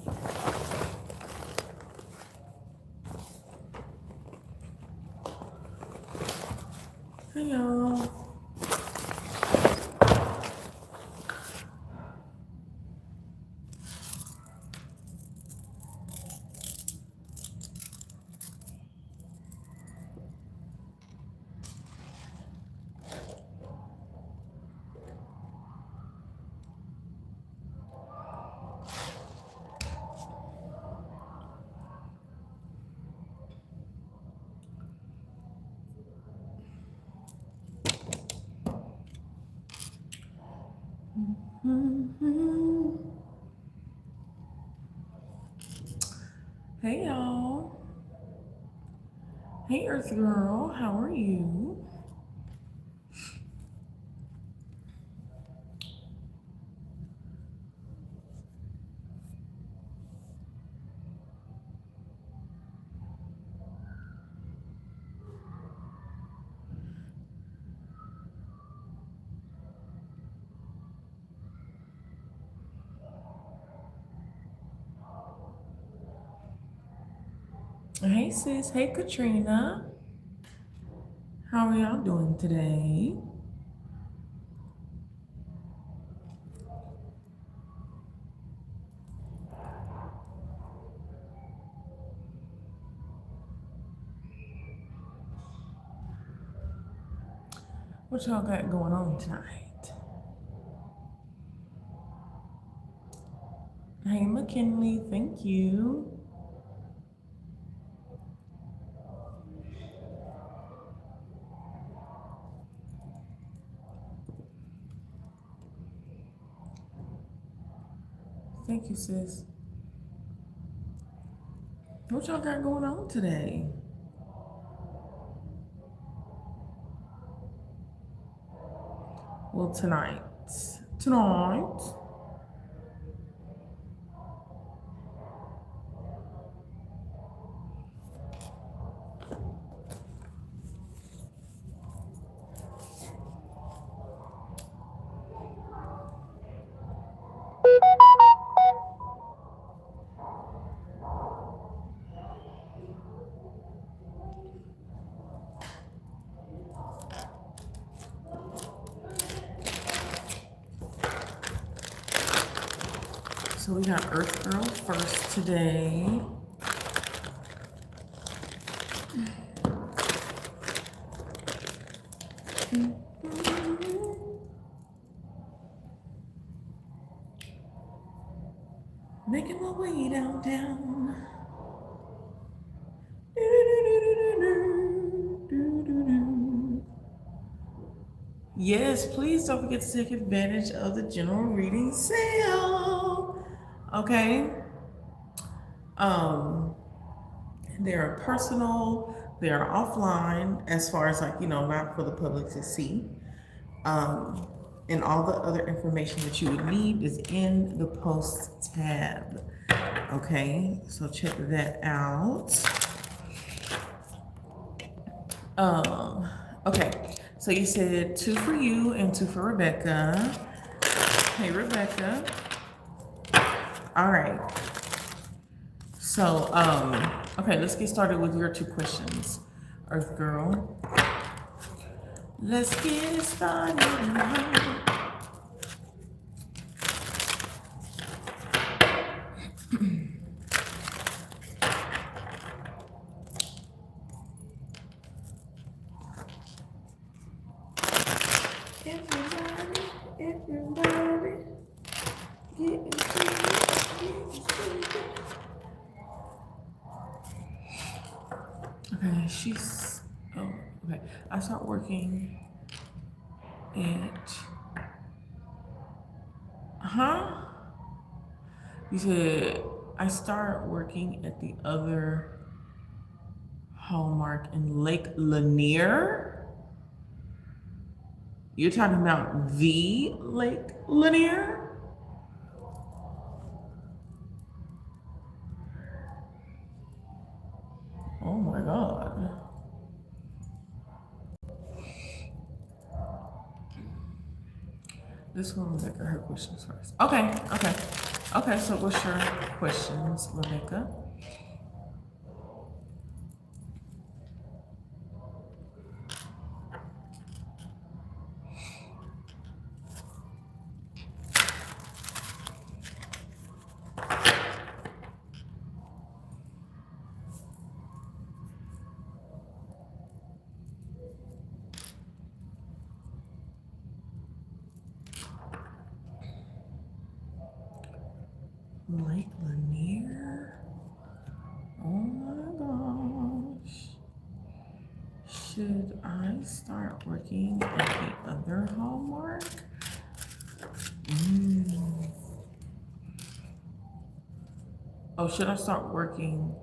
Hey y'all. Hey y'all. Hey Earth Girl, how are you? Hey sis, hey Katrina. How are y'all doing today? What y'all got going on tonight? Hey McKinley, thank you. Thank you, sis. What y'all got going on today? Well, tonight. So we got Earth Girl first today. Making my way downtown. Yes, please don't forget to take advantage of the general reading sale. Okay. They are personal, they are offline, as far as like, not for the public to see. And all the other information that you would need is in the post tab. Okay, so check that out. Okay, so you said 2 for you and 2 for Rebecca. Hey, Rebecca. All right. So, okay, let's get started with your 2 questions, Earth Girl. Let's get it started. Everybody, get into it. Okay, okay. I start working at, You said, I start working at the other Hallmark in Lake Lanier? You're talking about the Lake Lanier? Oh my God. This one was like her questions first. Okay. Okay, so what's your questions, Rebecca? Lake Lanier? Oh my gosh. Should I start working at the other Hallmark? Oh, should I start working?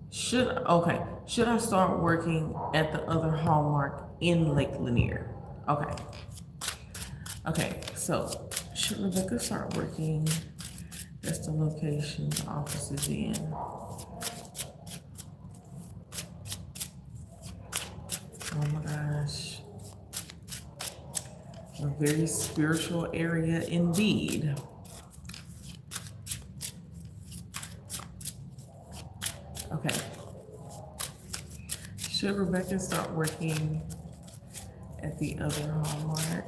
Should I start working at the other Hallmark in Lake Lanier? Okay, so should Rebecca start working? That's the location the office is in. Oh my gosh. A very spiritual area indeed. Okay. Should Rebecca start working at the other Hallmark?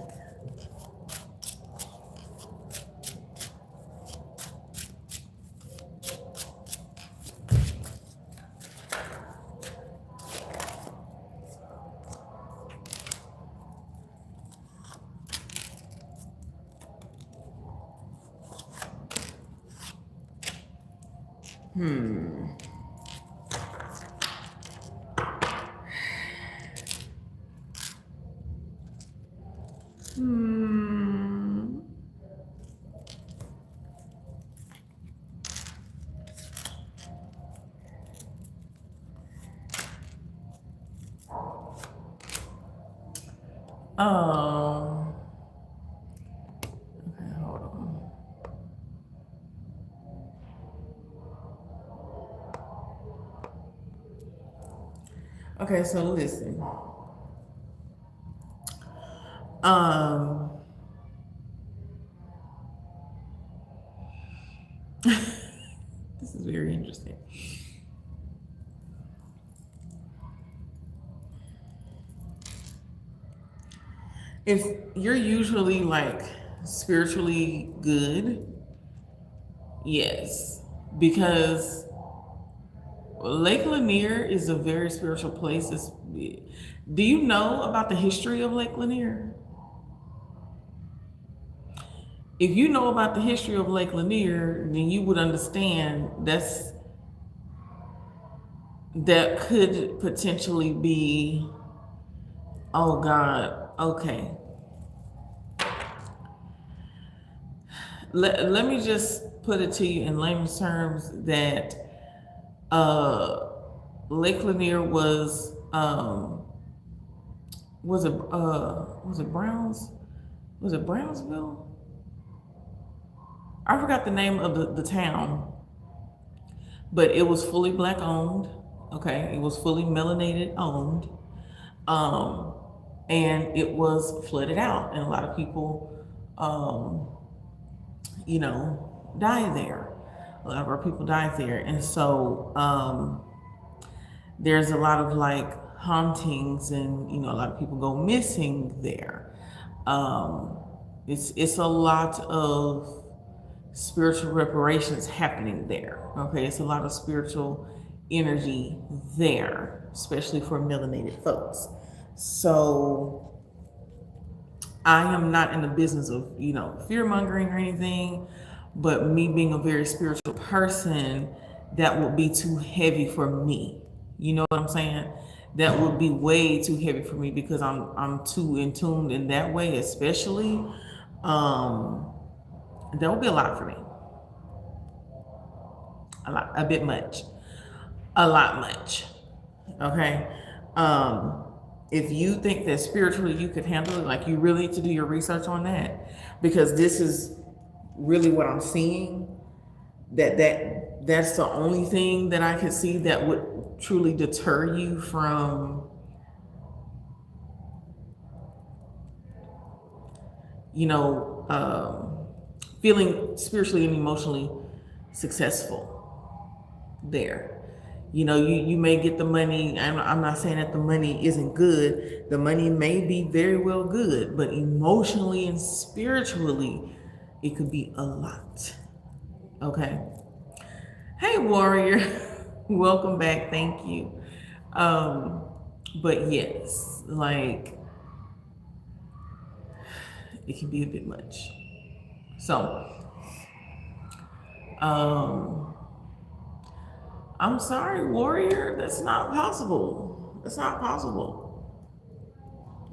Okay, hold on. Okay, so listen. This is very interesting. If you're usually like spiritually good, yes, because Lake Lanier is a very spiritual place. Do you know about the history of Lake Lanier? If you know about the history of Lake Lanier, then you would understand that could potentially be, oh God, okay. Let me just put it to you in layman's terms that Lake Lanier was it Browns? Was it Brownsville? I forgot the name of the town, but it was fully Black owned. Okay, it was fully melanated owned, and it was flooded out, and a lot of people, died there. A lot of our people died there, and so there's a lot of like hauntings, and a lot of people go missing there. It's a lot of spiritual reparations happening there. Okay, it's a lot of spiritual energy there, especially for melanated folks. So I am not in the business of fear mongering or anything, but me being a very spiritual person, that would be too heavy for me. You know what I'm saying? That would be way too heavy for me because I'm too in tune in that way, especially. That would be a lot for me. A bit much. A lot much. Okay. If you think that spiritually you could handle it, like you really need to do your research on that, because this is really what I'm seeing. That's the only thing that I could see that would truly deter you from, feeling spiritually and emotionally successful there. You know, you may get the money. I'm not saying that the money isn't good. The money may be very well good, but emotionally and spiritually, it could be a lot. Okay. Hey, warrior. Welcome back. Thank you. But yes, like, it can be a bit much. So, I'm sorry, warrior. That's not possible. That's not possible.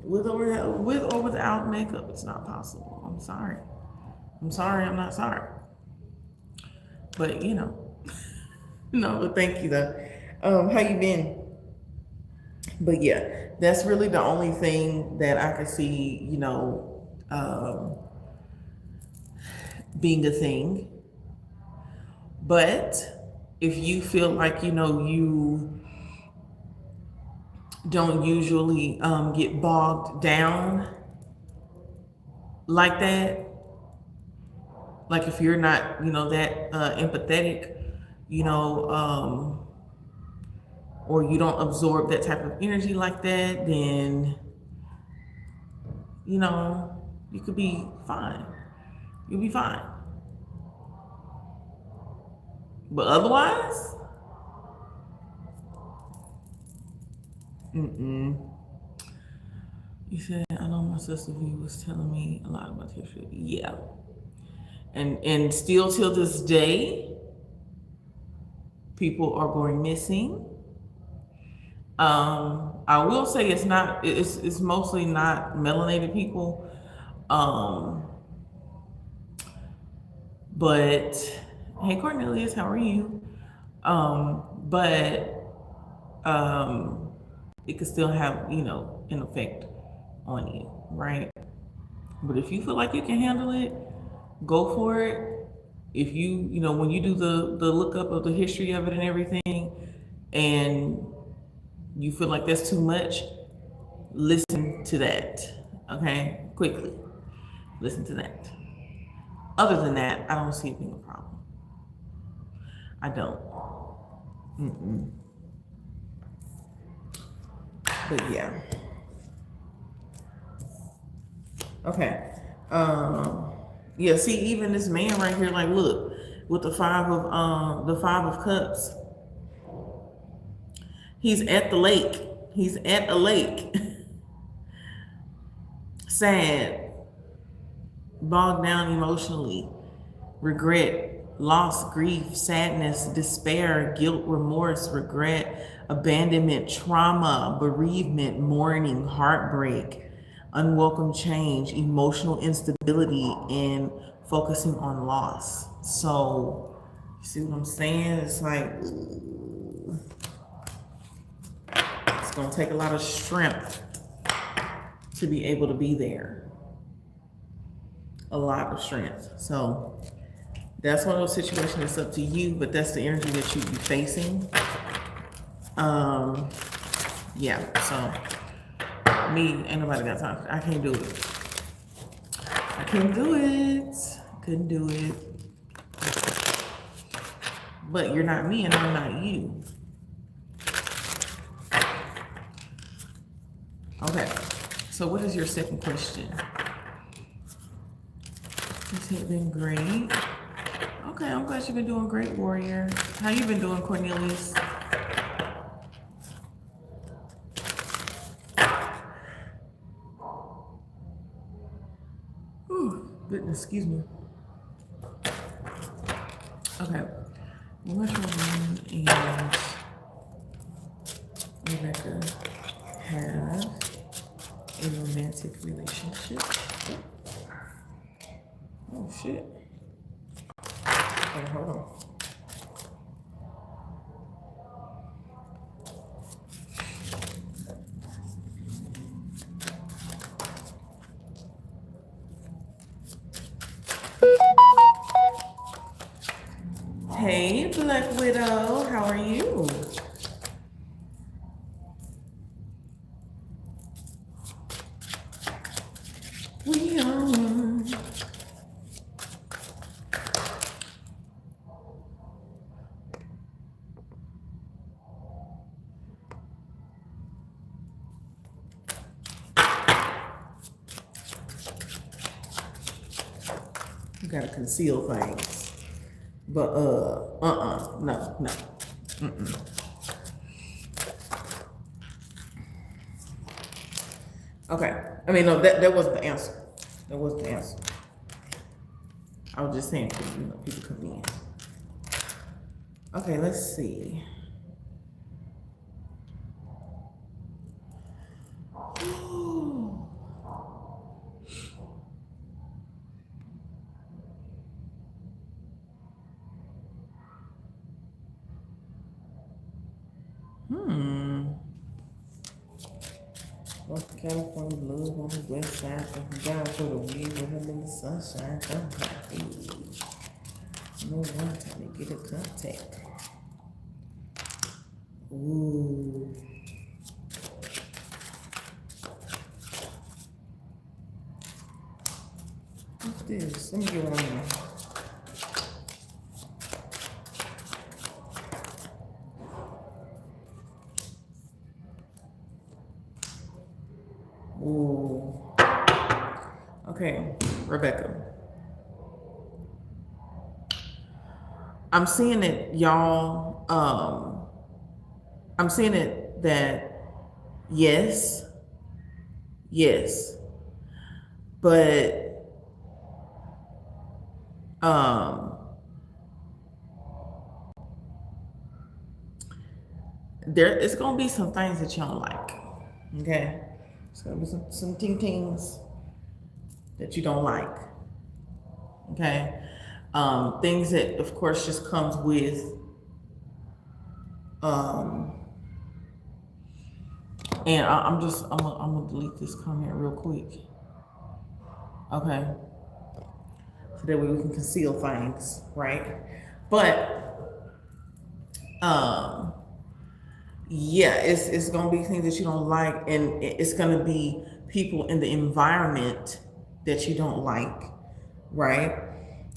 With or without makeup, it's not possible. I'm sorry. I'm sorry. I'm not sorry. But you know, no. But thank you though. How you been? But yeah, that's really the only thing that I could see. You know, being a thing. But if you feel like, you know, you don't usually get bogged down like that, like if you're not, you know, that empathetic, you know, or you don't absorb that type of energy like that, then, you know, you could be fine. You'll be fine. But otherwise, You said, I know my sister V was telling me a lot about history. Yeah. And still till this day, people are going missing. I will say it's mostly not melanated people. But hey Cornelius, how are you? But it could still have, you know, an effect on you, right? But if you feel like you can handle it, go for it. If you know, when you do the lookup of the history of it and everything, and you feel like that's too much, listen to that, okay? Quickly, listen to that. Other than that, I don't see it being a problem. I don't. But yeah. Okay. Yeah, see, even this man right here, like, look, with the five of cups, he's at the lake. He's at a lake. Sad, bogged down emotionally, regret, loss, grief, sadness, despair, guilt, remorse, regret, abandonment, trauma, bereavement, mourning, heartbreak, unwelcome change, emotional instability, and focusing on loss. So, you see what I'm saying? It's like, it's gonna take a lot of strength to be able to be there. A lot of strength. So that's one of those situations that's up to you, but that's the energy that you'd be facing. Yeah, so me, ain't nobody got time. I can't do it. I can't do it. Couldn't do it. But you're not me and I'm not you. Okay, so what is your second question? It's been great. Okay, I'm glad you've been doing great, warrior. How you been doing, Cornelius? Goodness, excuse me. Okay. What's your name and Rebecca have a romantic relationship? Oh shit. Oh, hold on. Hey, Black Widow, how are you? We are one. gotta conceal things. But no. Okay. I mean, no, that wasn't the answer. That wasn't the answer. I was just saying, people come in. Okay, let's see. North California blues on the west side, down for the weed with him in the sunshine. No one time to get a contact. Ooh. What's this? Let me get one more. Ooh. Okay, Rebecca. I'm seeing it, y'all. I'm seeing it that yes, but there it's gonna be some things that y'all like. Okay, it's gonna be some things that you don't like. Okay, things that of course just comes with and I'm gonna delete this comment real quick. Okay, so that way we can conceal things, right? But yeah, it's gonna be things that you don't like, and it's gonna be people in the environment that you don't like, right?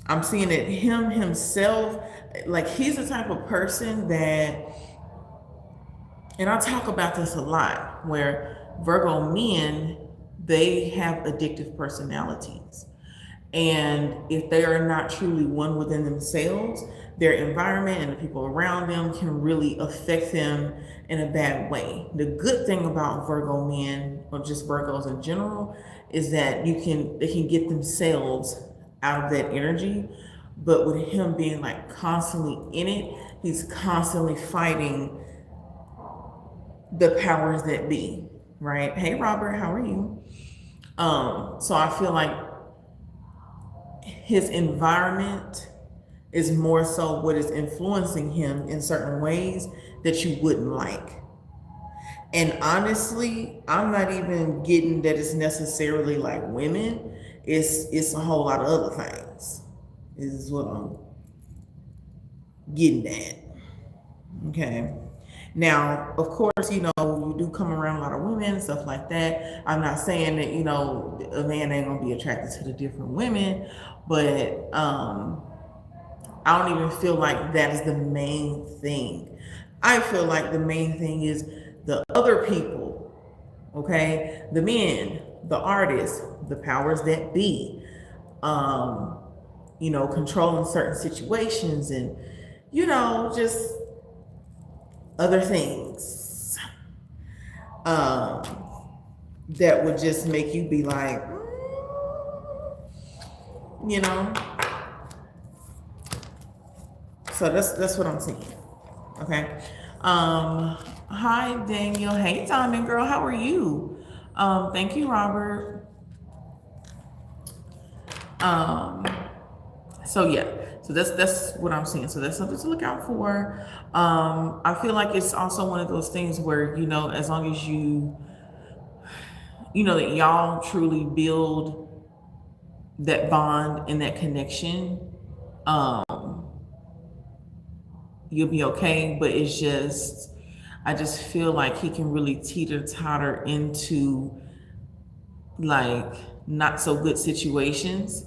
I'm seeing that himself, like he's the type of person that, and I talk about this a lot, where Virgo men, they have addictive personalities. And if they are not truly one within themselves, their environment and the people around them can really affect them in a bad way. The good thing about Virgo men, or just Virgos in general, is that they can get themselves out of that energy. But with him being like constantly in it, he's constantly fighting the powers that be, right? Hey Robert, how are you? So I feel like his environment is more so what is influencing him in certain ways that you wouldn't like. And honestly, I'm not even getting that it's necessarily like women. It's a whole lot of other things, is what I'm getting at. Okay. Now, of course, you do come around a lot of women and stuff like that. I'm not saying that, a man ain't gonna be attracted to the different women, but I don't even feel like that is the main thing. I feel like the main thing is the other people, okay? The men, the artists, the powers that be, controlling certain situations and, just other things that would just make you be like, So that's what I'm seeing. Okay. Hi Daniel. Hey Diamond girl, how are you? Thank you, Robert. So yeah, so that's what I'm seeing. So that's something to look out for. I feel like it's also one of those things where, as long as that y'all truly build that bond and that connection, you'll be okay. But I just feel like he can really teeter-totter into like not so good situations.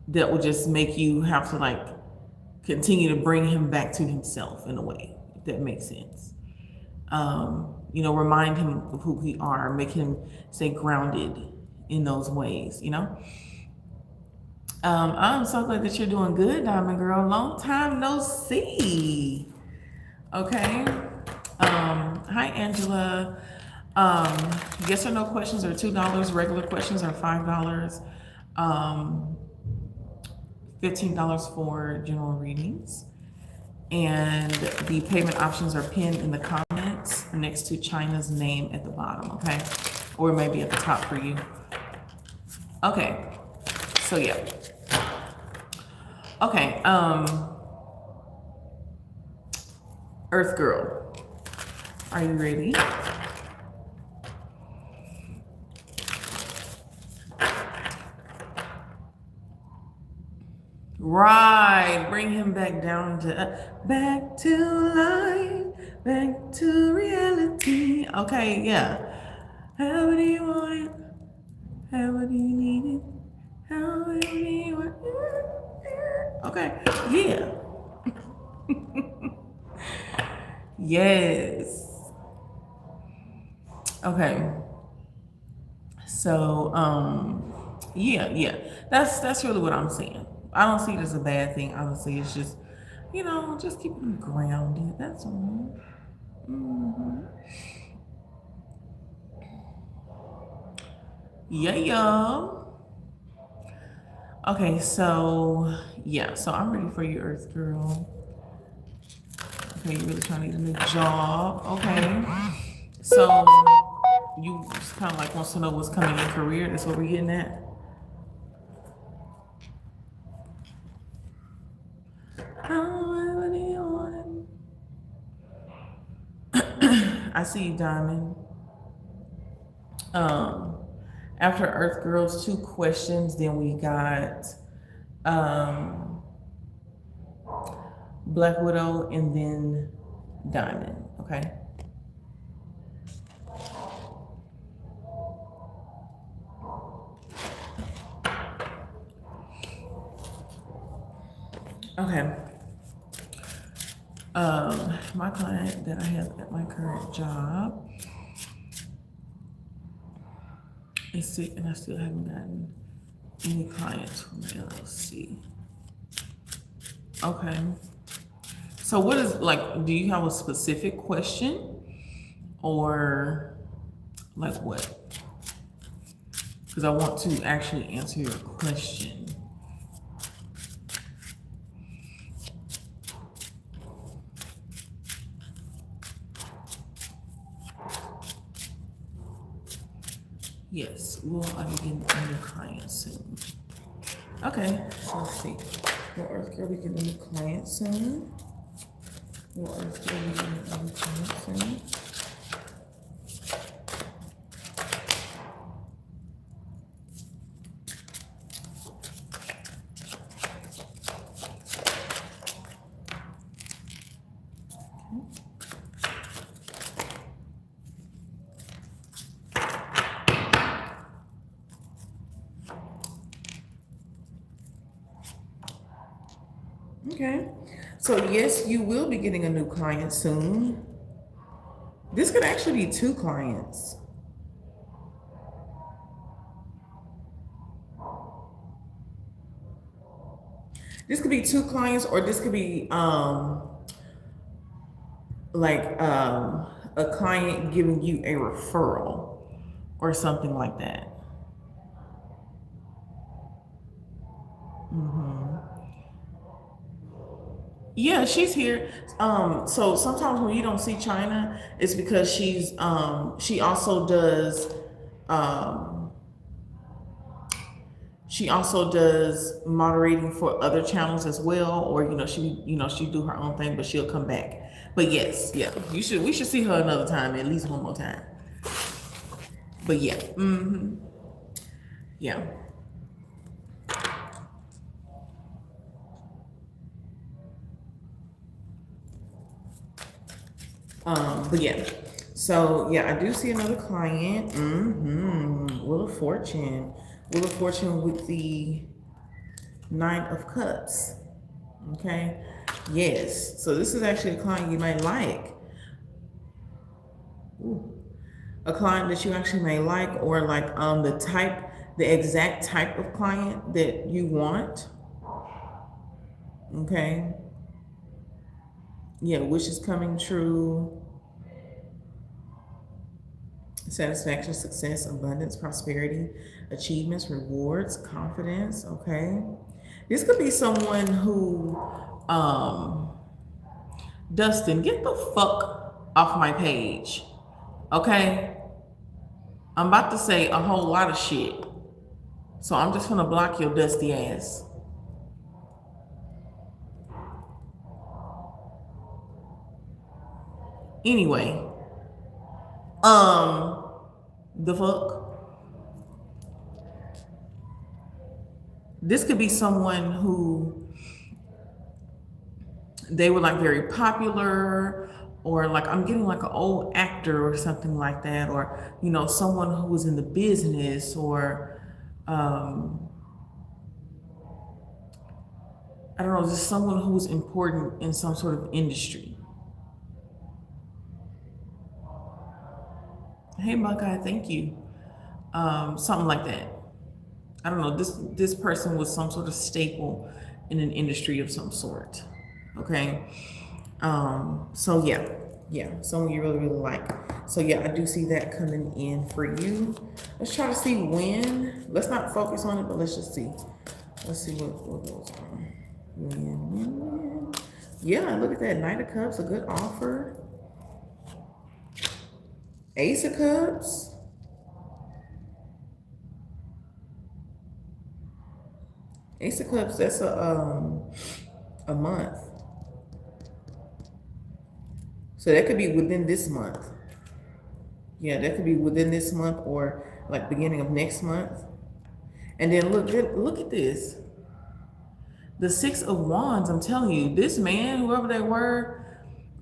That will just make you have to like continue to bring him back to himself in a way, if that makes sense. you know, remind him of who we are, make him stay grounded in those ways, you know. I'm so glad that you're doing good, Diamond Girl. Long time no see. Okay. Hi, Angela. Yes or no questions are $2. Regular questions are $5. $15 for general readings. And the payment options are pinned in the comments next to China's name at the bottom, okay? Or maybe at the top for you. Okay, so yeah. Okay, Earth Girl, are you ready? Right, bring him back down to, back to life, back to reality. Okay, yeah. How do you want it? How do you need it? How do you want it? Okay, yeah. Yes. Okay. So, yeah. That's really what I'm saying. I don't see it as a bad thing. Honestly, it's just, you know, just keep them grounded. That's all. Yeah. Okay, so yeah, so I'm ready for you, Earth Girl. Okay, you're really trying to get a new job. Okay. So you just kind of like wants to know what's coming in career. That's what we're getting at. I see you, Diamond. After Earth Girl's 2 questions, then we got Black Widow and then Diamond, okay? Okay. My client that I have at my current job is sick and I still haven't gotten any clients from the LLC. Okay. So what is, like, do you have a specific question or like what? Because I want to actually answer your question. Yes, will I be getting a new client soon? Okay, so let's see. Will Earth Girl be getting a new client soon? Will Earth Girl be getting a new client soon? Okay, so yes, you will be getting a new client soon. This could actually be 2 clients. This could be 2 clients, or this could be a client giving you a referral or something like that. Yeah, she's here. So sometimes when you don't see China, it's because she's she also does moderating for other channels as well, or she do her own thing, but she'll come back. But yes, yeah, we should see her another time, at least one more time. But yeah, yeah. But yeah, so yeah, I do see another client. Wheel of Fortune. Wheel of Fortune with the 9 of Cups. Okay, yes. So this is actually a client you might like. Ooh. A client that you actually may like, or like the exact type of client that you want. Okay. Yeah, wishes coming true. Satisfaction, success, abundance, prosperity, achievements, rewards, confidence. Okay. This could be someone who, Dustin, get the fuck off my page. Okay? I'm about to say a whole lot of shit. So I'm just gonna block your dusty ass. Anyway, the fuck? This could be someone who they were like very popular, or like I'm getting like an old actor or something like that, or someone who was in the business, or I don't know, just someone who was important in some sort of industry. Hey Buckeye, thank you. Something like that. I don't know. This person was some sort of staple in an industry of some sort. Okay. So yeah, someone you really, really like. So yeah, I do see that coming in for you. Let's try to see when. Let's not focus on it, but let's just see. Let's see what goes on. When. Yeah, look at that. Knight of Cups, a good offer. Ace of Cups. Ace of Cups, that's a month. So that could be within this month. Yeah, that could be within this month, or like beginning of next month. And then look at this. The Six of Wands, I'm telling you, this man, whoever they were,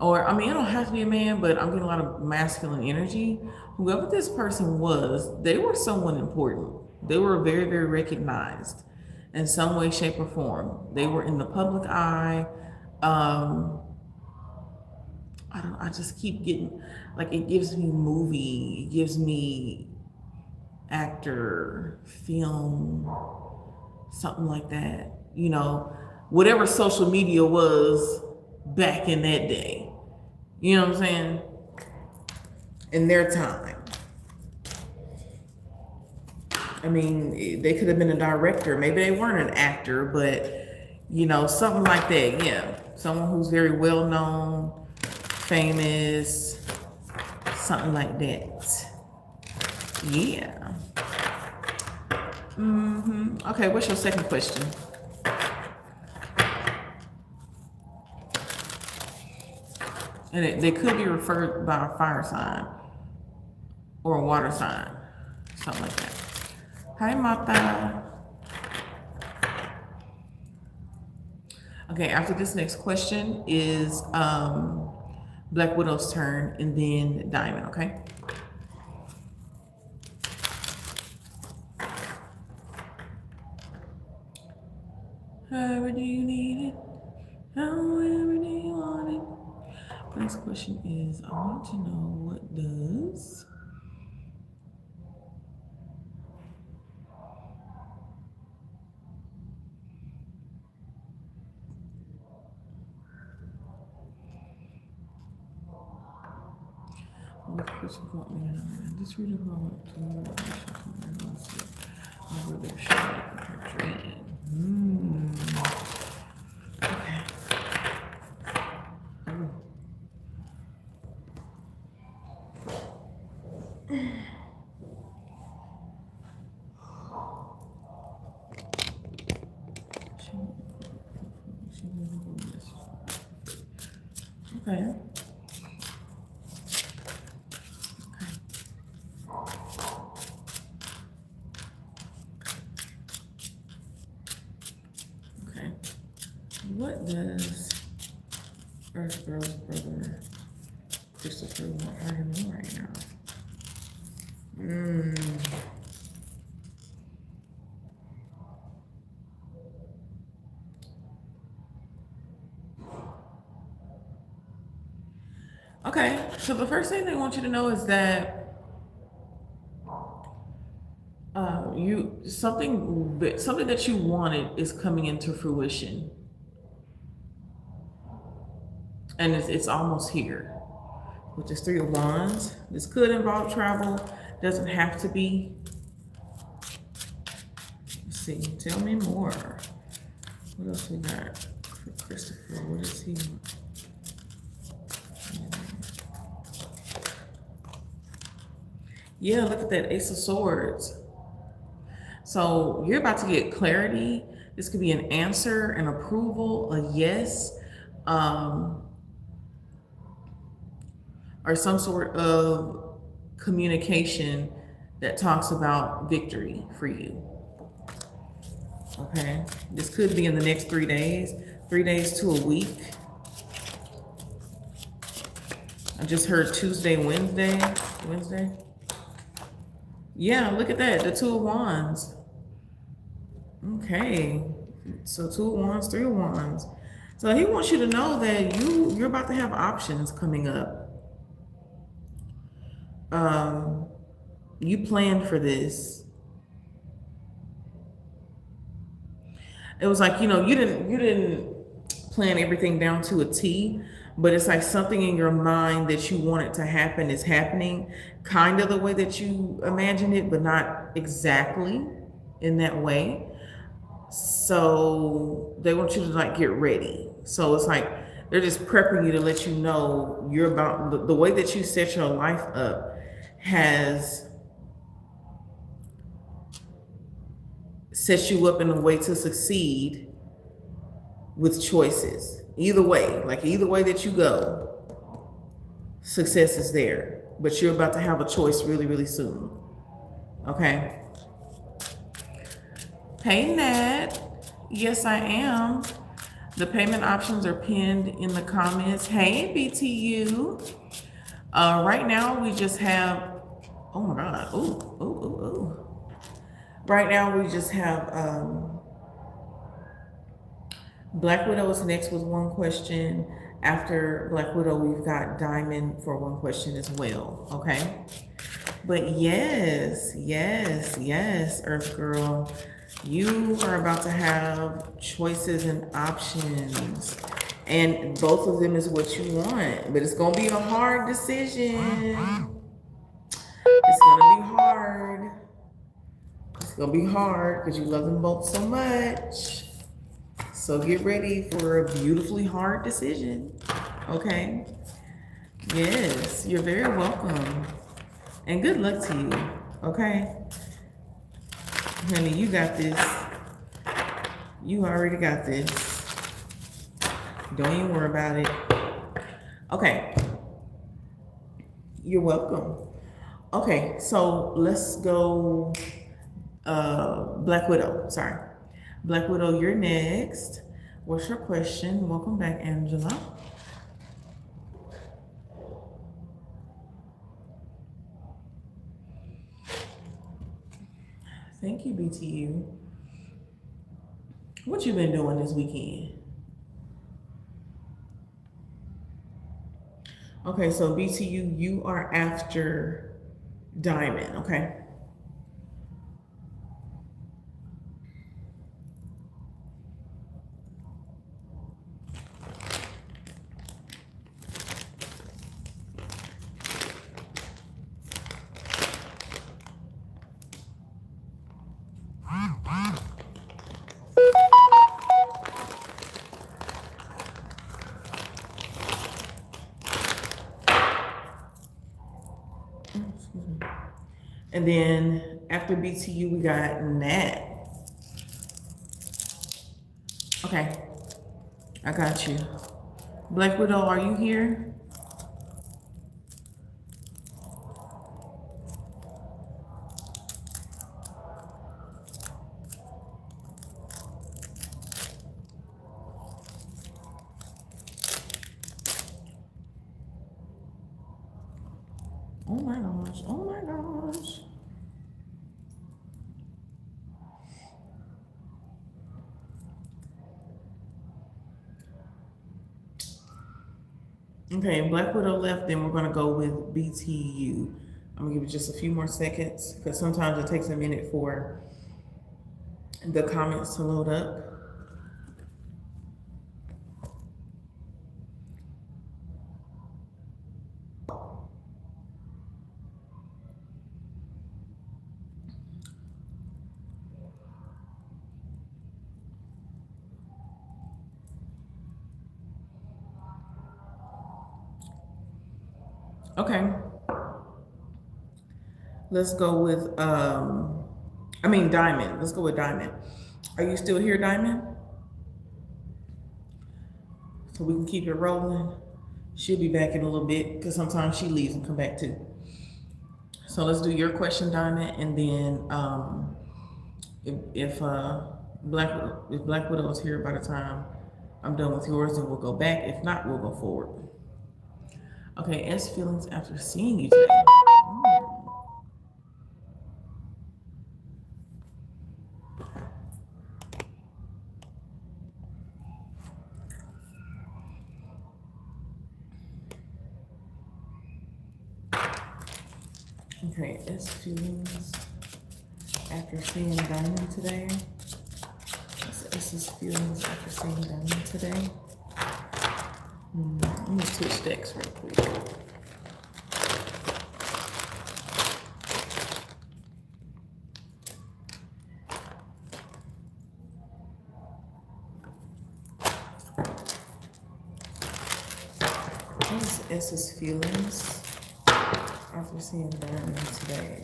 or I mean, it don't have to be a man, but I'm getting a lot of masculine energy. Whoever this person was, they were someone important. They were very, very recognized in some way, shape, or form. They were in the public eye. I just keep getting, like, it gives me movie, it gives me actor, film, something like that. Whatever social media was back in that day. You know what I'm saying? In their time. I mean, they could have been a director. Maybe they weren't an actor, but something like that. Yeah. Someone who's very well known, famous, something like that. Yeah. Okay, what's your second question? And they could be referred by a fire sign or a water sign, something like that. Hi, Martha. Okay, after this next question is Black Widow's turn, and then Diamond, okay? However do you need it? However do you want it? Next question is, I want to know, what does what person want me to know? This reader want to know what over their shoulder. Okay. Okay. Okay. What does Earth Girl's brother Christopher want her to know right now? Okay. Okay, so the first thing they want you to know is that something that you wanted is coming into fruition, and it's almost here. With this Three of Wands, this could involve travel, doesn't have to be. Let's see, tell me more. What else we got for Christopher? What is he? Yeah, look at that Ace of Swords. So you're about to get clarity. This could be an answer, an approval, a yes, or some sort of communication that talks about victory for you. Okay, this could be in the next 3 days, 3 days to a week. I just heard Tuesday, Wednesday. Yeah, look at that, the Two of Wands. Okay, so Two of Wands, Three of Wands. So he wants you to know that you're about to have options coming up. You planned for this. It was like, you didn't plan everything down to a T, but it's like something in your mind that you want it to happen is happening, kind of the way that you imagined it, but not exactly in that way. So they want you to like get ready. So it's like they're just prepping you to let you know you're about the way that you set your life up has set you up in a way to succeed with choices. Either way, like either way that you go, success is there. But you're about to have a choice really, really soon. Okay? Hey, Nat. Yes, I am. The payment options are pinned in the comments. Hey, BTU. Right now, we just have, oh my God. Ooh. Right now, we just have Black Widow is next with one question. After Black Widow, we've got Diamond for one question as well, okay? But yes, Earth Girl, you are about to have choices and options. And both of them is what you want. But it's going to be a hard decision. It's going to be hard. It's going to be hard because you love them both so much. So get ready for a beautifully hard decision, okay? Yes, you're very welcome. And good luck to you, okay? Honey, you got this. You already got this. Don't even worry about it. Okay. You're welcome. Okay, so let's go Black Widow, sorry. Black Widow, you're next. What's your question? Welcome back, Angela. Thank you, BTU. What you been doing this weekend? Okay, so BTU, you are after Diamond, okay? And then after BTU, we got Nat. Okay, I got you. Black Widow, are you here? Oh my gosh, oh my gosh. Okay, Black Widow left, then we're gonna go with BTU. I'm gonna give it just a few more seconds because sometimes it takes a minute for the comments to load up. Okay, let's go with Diamond. Let's go with Diamond. Are you still here, Diamond? So we can keep it rolling. She'll be back in a little bit because sometimes she leaves and come back too. So let's do your question, Diamond, and then if Black Widow is here by the time I'm done with yours, then we'll go back. If not, we'll go forward. Okay, S feelings after seeing you today. Okay, S feelings after seeing Diamond today. S's feelings after seeing Diamond today. Let me switch decks real quick. What is S's feelings after seeing Diamond today?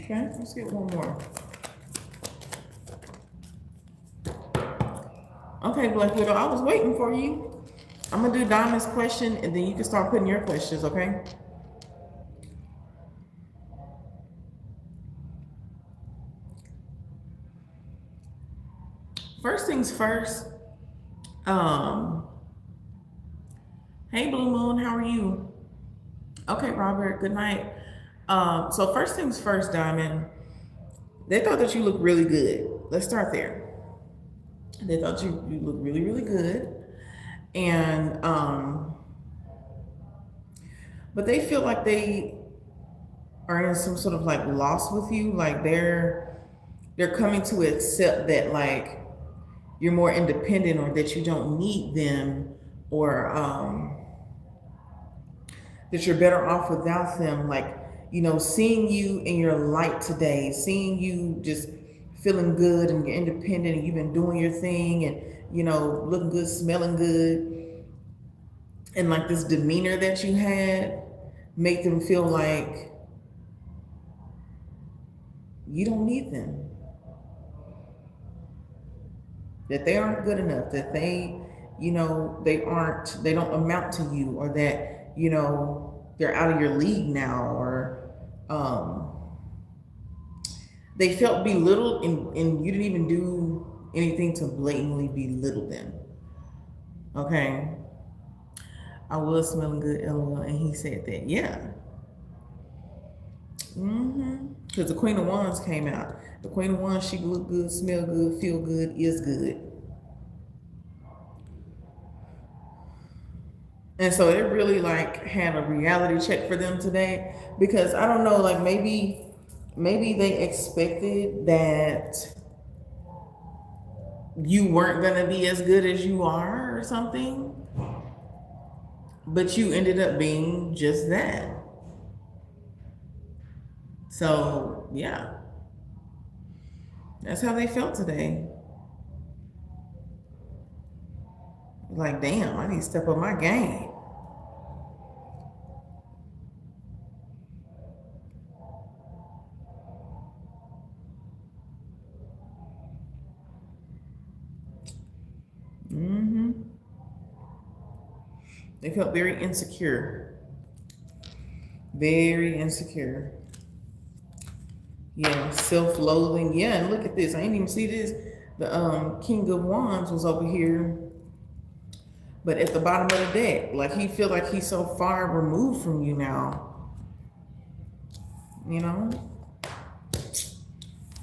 Okay, let's get one more. Okay, Black Widow, I was waiting for you. I'm gonna do Diamond's question and then you can start putting your questions, okay? First things first, hey Blue Moon, how are you? Okay, Robert, good night. So first things first, Diamond, they thought that you looked really good. Let's start there. They thought you looked really, really good. And but they feel like they are in some sort of like loss with you, like they're coming to accept that like you're more independent or that you don't need them, or that you're better off without them. Like, you know, seeing you in your light today, seeing you just feeling good and you're independent and you've been doing your thing and, you know, looking good, smelling good, and like this demeanor that you had make them feel like you don't need them, that they aren't good enough, that they, you know, they don't amount to you, or that, you know, they're out of your league now, or they felt belittled and you didn't even do anything to blatantly belittle them. Okay. I was smelling good, LOL, and he said that. Yeah. Because the Queen of Wands came out. The Queen of Wands, she look good, smell good, feel good, is good. And so it really like had a reality check for them today, because I don't know, like maybe they expected that you weren't gonna be as good as you are or something, but you ended up being just that. So yeah, that's how they felt today. Like, damn, I need to step up my game. They felt very insecure. Very insecure. Yeah, self-loathing. Yeah, and look at this. I didn't even see this. The King of Wands was over here, but at the bottom of the deck. Like he feel like he's so far removed from you now. You know?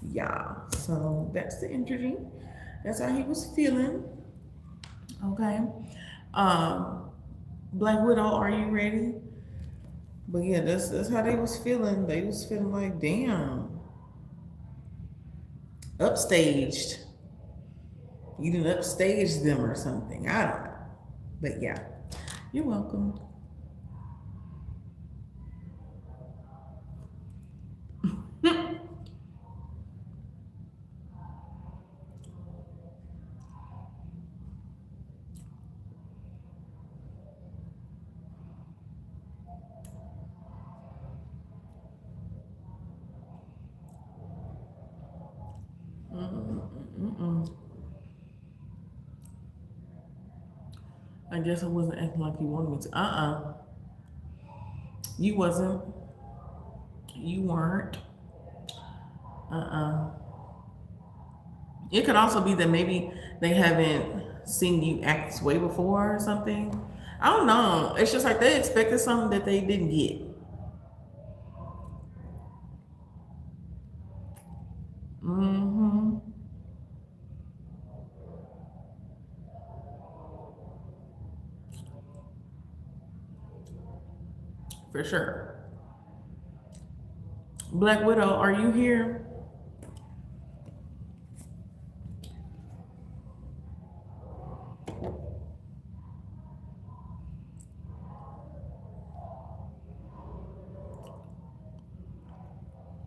Yeah. So that's the energy. That's how he was feeling. Okay. Black Widow, are you ready? But yeah, that's how they was feeling. They was feeling like, damn, upstaged. You didn't upstage them or something. I don't know. But yeah, you're welcome. I guess I wasn't acting like you wanted me to. You wasn't. You weren't. uh It could also be that maybe they haven't seen you act this way before or something. I don't know. It's just like they expected something that they didn't get. Mm-hmm. For sure. Black Widow, are you here?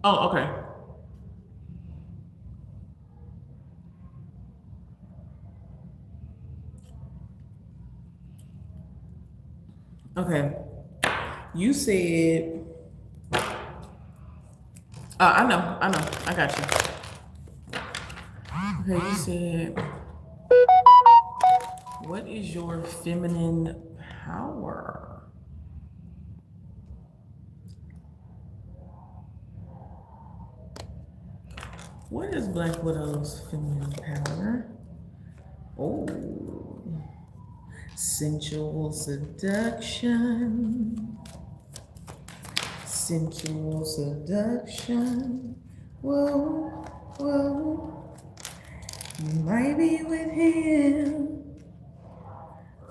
Oh, okay. Okay. You said, I know, I got you. Okay, you said, what is your feminine power? What is Black Widow's feminine power? Oh, sensual seduction. Sensual seduction. Whoa, whoa. You might be with him,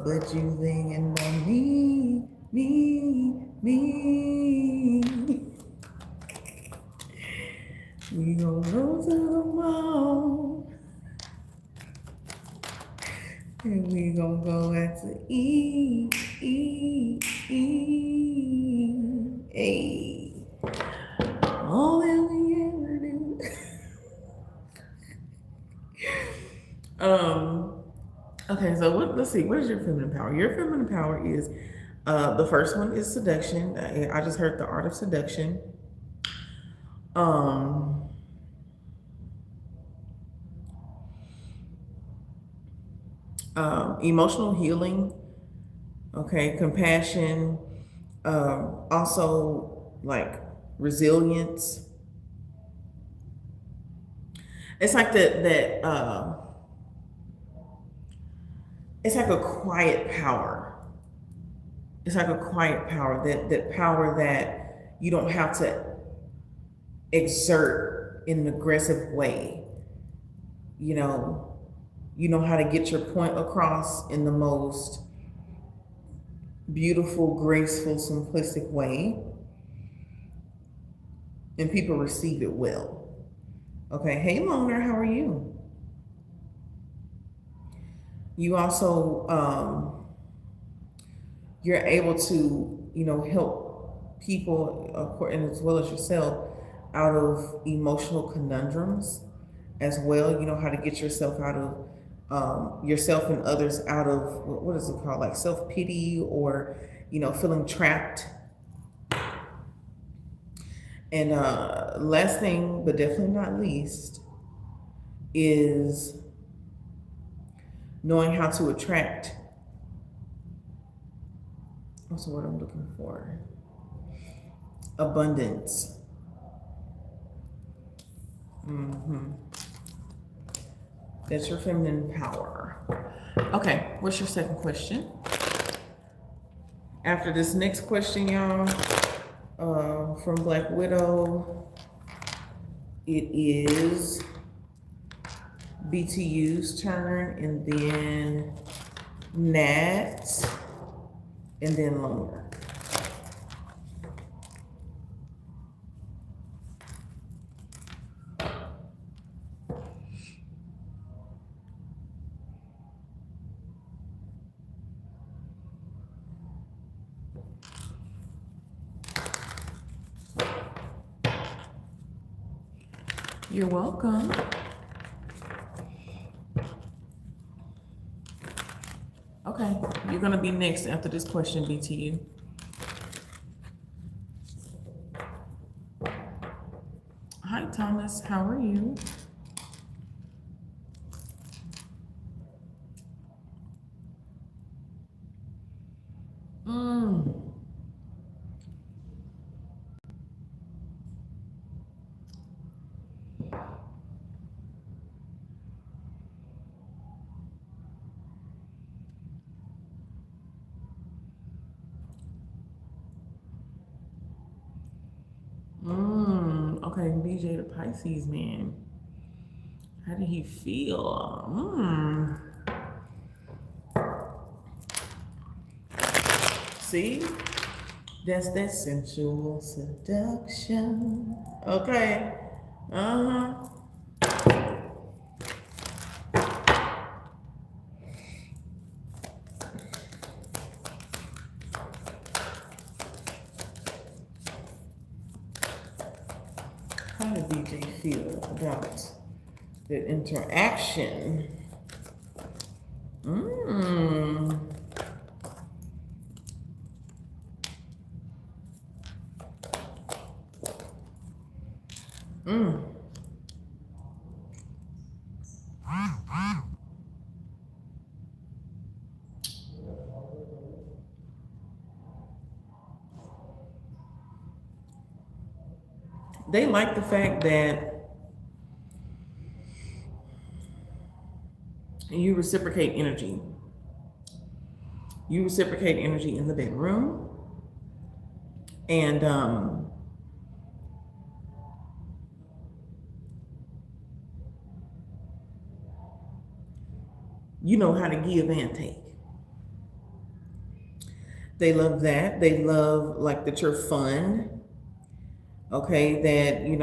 but you thinking about me, me. We gon' go to the mall, and we gon' go out to eat. Hey, all that we ever do. Okay, so let's see. What is your feminine power? Your feminine power is the first one is seduction. I just heard the art of seduction. Um, Emotional healing. Okay, compassion. Also like resilience. It's like that. It's like a quiet power. It's like a quiet power, that power that you don't have to exert in an aggressive way. You know how to get your point across in the most beautiful, graceful, simplistic way, and people receive it well. Okay, hey Loner, how are you? You also you're able to help people, and as well as yourself, out of emotional conundrums as well. You know how to get yourself out of yourself and others out of what is it called, like self-pity, or feeling trapped. And last thing but definitely not least is knowing how to attract, what's the word I'm looking for, abundance. That's your feminine power. Okay, what's your second question? After this next question, y'all, from Black Widow, it is BTU's turn, and then Nat, and then Loner. You're welcome. Okay, you're gonna be next after this question, BTU. Hi, Thomas, how are you? Okay, BJ the Pisces man. How did he feel? See? That's that sensual seduction. Okay. Uh-huh. How did BJ feel about the interaction? They like the fact that you reciprocate energy. You reciprocate energy in the bedroom. And you know how to give and take. They love that. They love like that you're fun. Okay, that you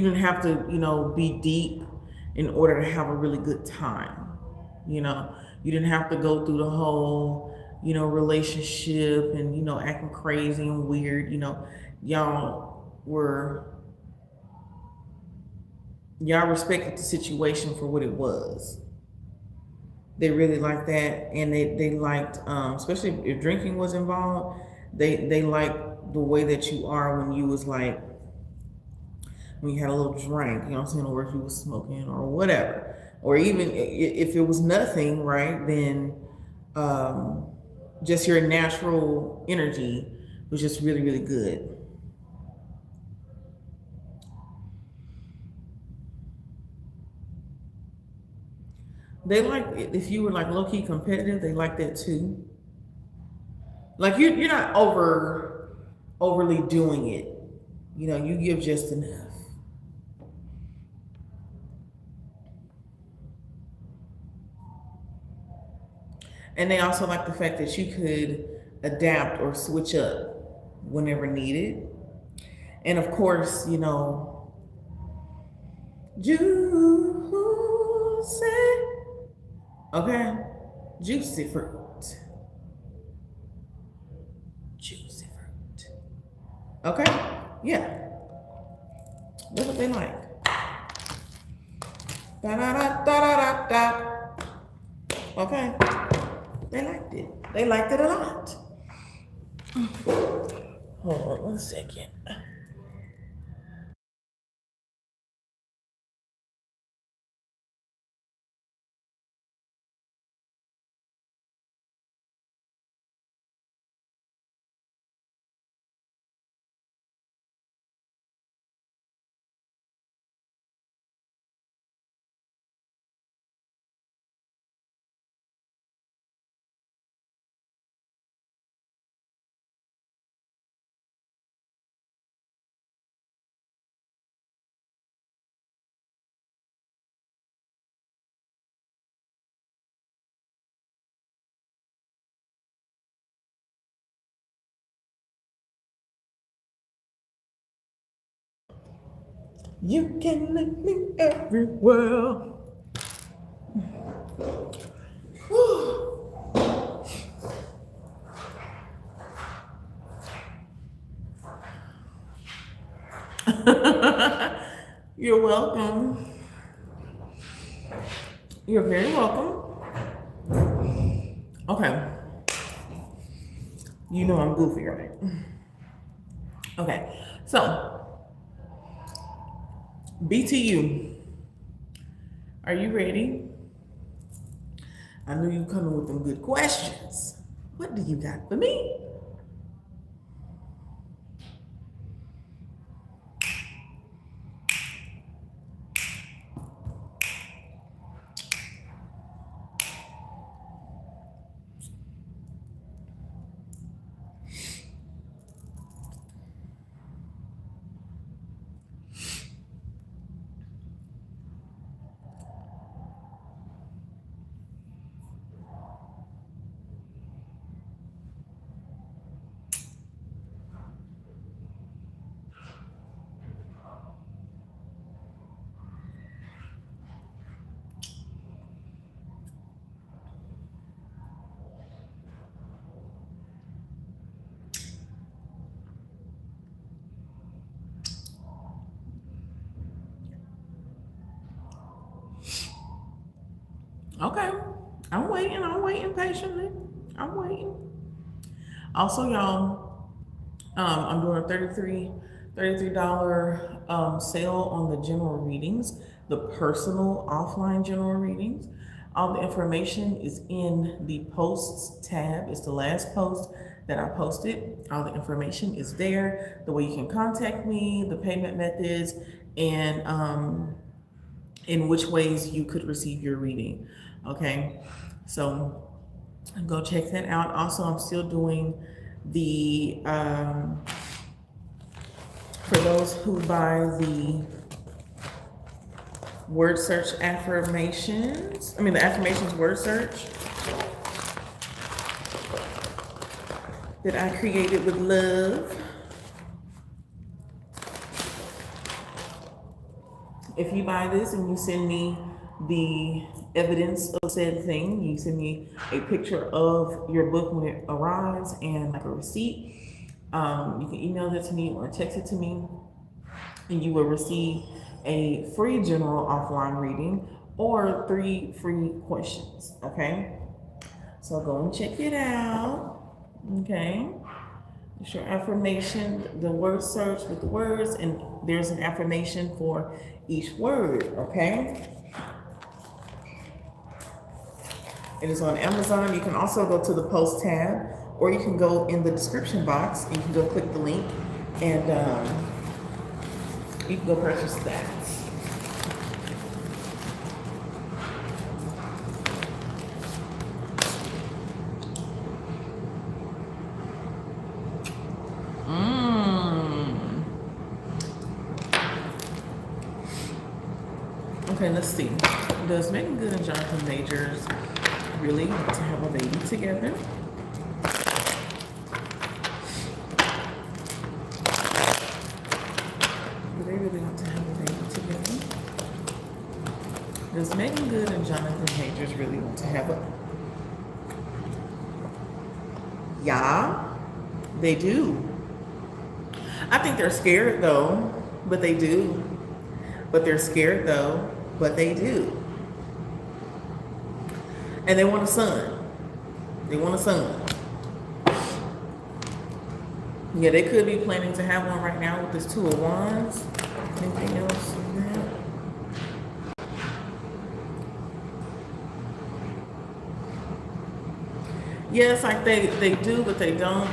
didn't have to be deep in order to have a really good time. You didn't have to go through the whole relationship and acting crazy and weird. Y'all respected the situation for what it was. They really liked that, and they liked, especially if drinking was involved, they liked the way that you are when you was like, when you had a little drink, you know what I'm saying, or if you was smoking or whatever, or even if it was nothing, right, then just your natural energy was just really, really good. They like if you were like low-key competitive, they like that too. Like you're not overly doing it. You give just enough. And they also like the fact that you could adapt or switch up whenever needed. And of course, juicy. Okay? Juicy fruit. Juicy fruit. Okay? Yeah. That's what they like. Da da da da da da. Okay? They liked it. They liked it a lot. Hold on 1 second. You can lead me everywhere. You're welcome. You're very welcome. Okay. You know I'm goofy, right? Okay. So, BTU, are you ready? I knew you coming with some good questions. What do you got for me? Okay. I'm waiting patiently. I'm waiting. Also, y'all, I'm doing a $33 sale on the general readings, the personal offline general readings. All the information is in the posts tab. It's the last post that I posted. All the information is there. The way you can contact me, the payment methods, and in which ways you could receive your reading. Okay, so go check that out. Also, I'm still doing the for those who buy the word search affirmations, the affirmations word search that I created with love. If you buy this and you send me the evidence of said thing, you send me a picture of your book when it arrives and like a receipt. You can email that to me or text it to me, and you will receive a free general offline reading or 3 free questions. Okay, so go and check it out. Okay, it's your affirmation, the word search with the words, and there's an affirmation for each word. Okay, it is on Amazon. You can also go to the post tab, or you can go in the description box and you can go click the link, and you can go purchase that. Okay, let's see. Does Megan Good and Jonathan Majors really want to have a baby together? Do they really want to have a baby together? Does Megan Good and Jonathan Majors really want to have a... Yeah, they do. I think they're scared though, but they do. But they're scared though, but they do. And they want a son. They want a son. Yeah, they could be planning to have one right now with this Two of Wands. Anything else in that? Yes, like they do, but they don't.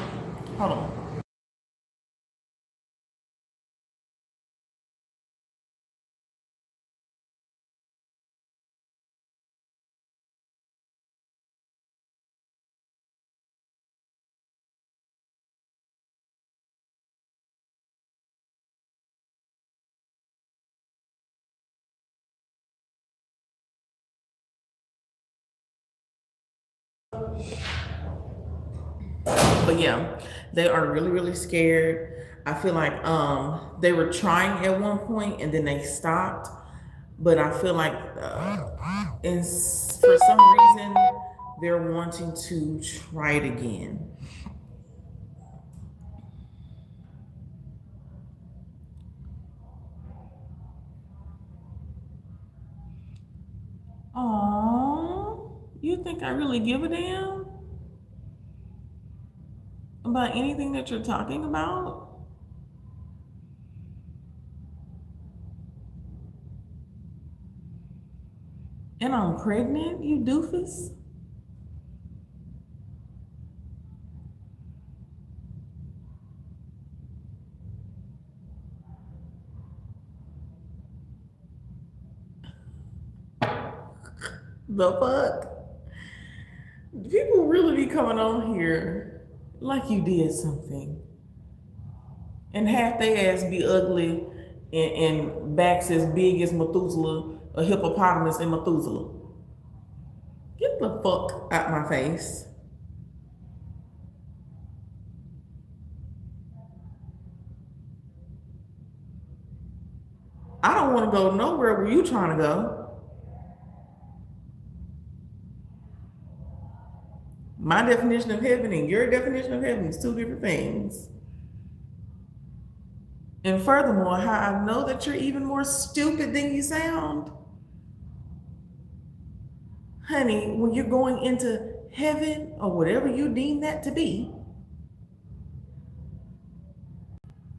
Hold on. But yeah, they are really, really scared. I feel like they were trying at one point and then they stopped. But I feel like for some reason they're wanting to try it again. Aww, you think I really give a damn about anything that you're talking about? And I'm pregnant, you doofus? The fuck? People really be coming on here like you did something. And half they ass be ugly and backs as big as Methuselah, a hippopotamus in Methuselah. Get the fuck out my face. I don't want to go nowhere where you trying to go. My definition of heaven and your definition of heaven is two different things. And furthermore, how I know that you're even more stupid than you sound. Honey, when you're going into heaven or whatever you deem that to be,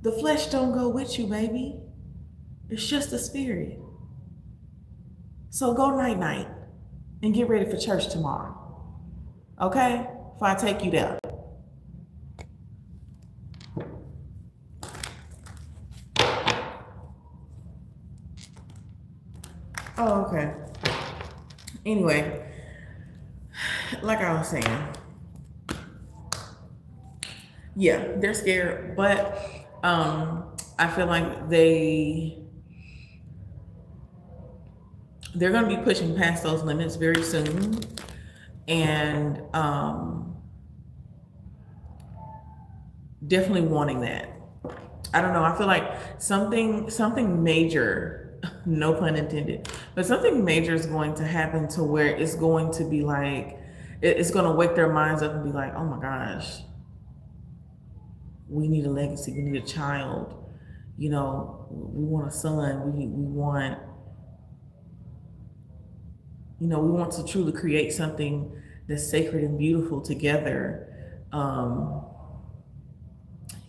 the flesh don't go with you, baby. It's just a spirit. So go night-night and get ready for church tomorrow. Okay? If I take you there. Oh, okay. Anyway, like I was saying, yeah, they're scared, but I feel like they're going to be pushing past those limits very soon, and definitely wanting that. I don't know. I feel like something major, no pun intended, but something major is going to happen to where it's going to be like, it's going to wake their minds up and be like, oh my gosh, we need a legacy. We need a child. You know, we want a son. We want, you know, we want to truly create something that's sacred and beautiful together.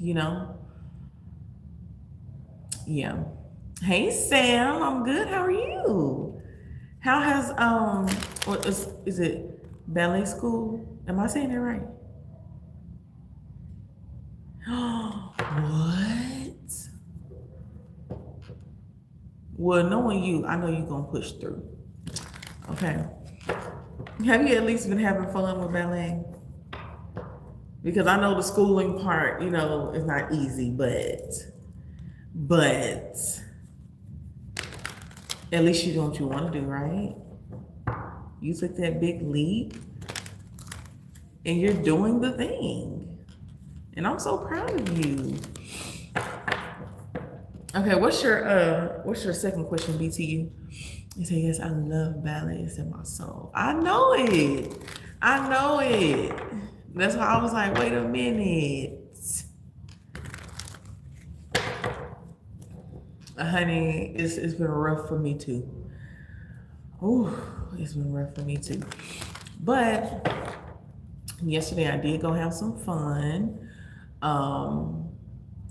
You know, yeah. Hey Sam, I'm good. How are you? How has what is it ballet school? Am I saying that right? What? Well, knowing you, I know you're gonna push through. Okay. Have you at least been having fun with ballet? Because I know the schooling part, you know, is not easy, but at least you know what you want to do, right? You took that big leap and you're doing the thing. And I'm so proud of you. Okay, what's your second question, BTU? You say, yes, I love ballet. It's in my soul. I know it. I know it. That's why I was like, wait a minute. Honey, it's been rough for me too. Ooh, it's been rough for me too. But yesterday I did go have some fun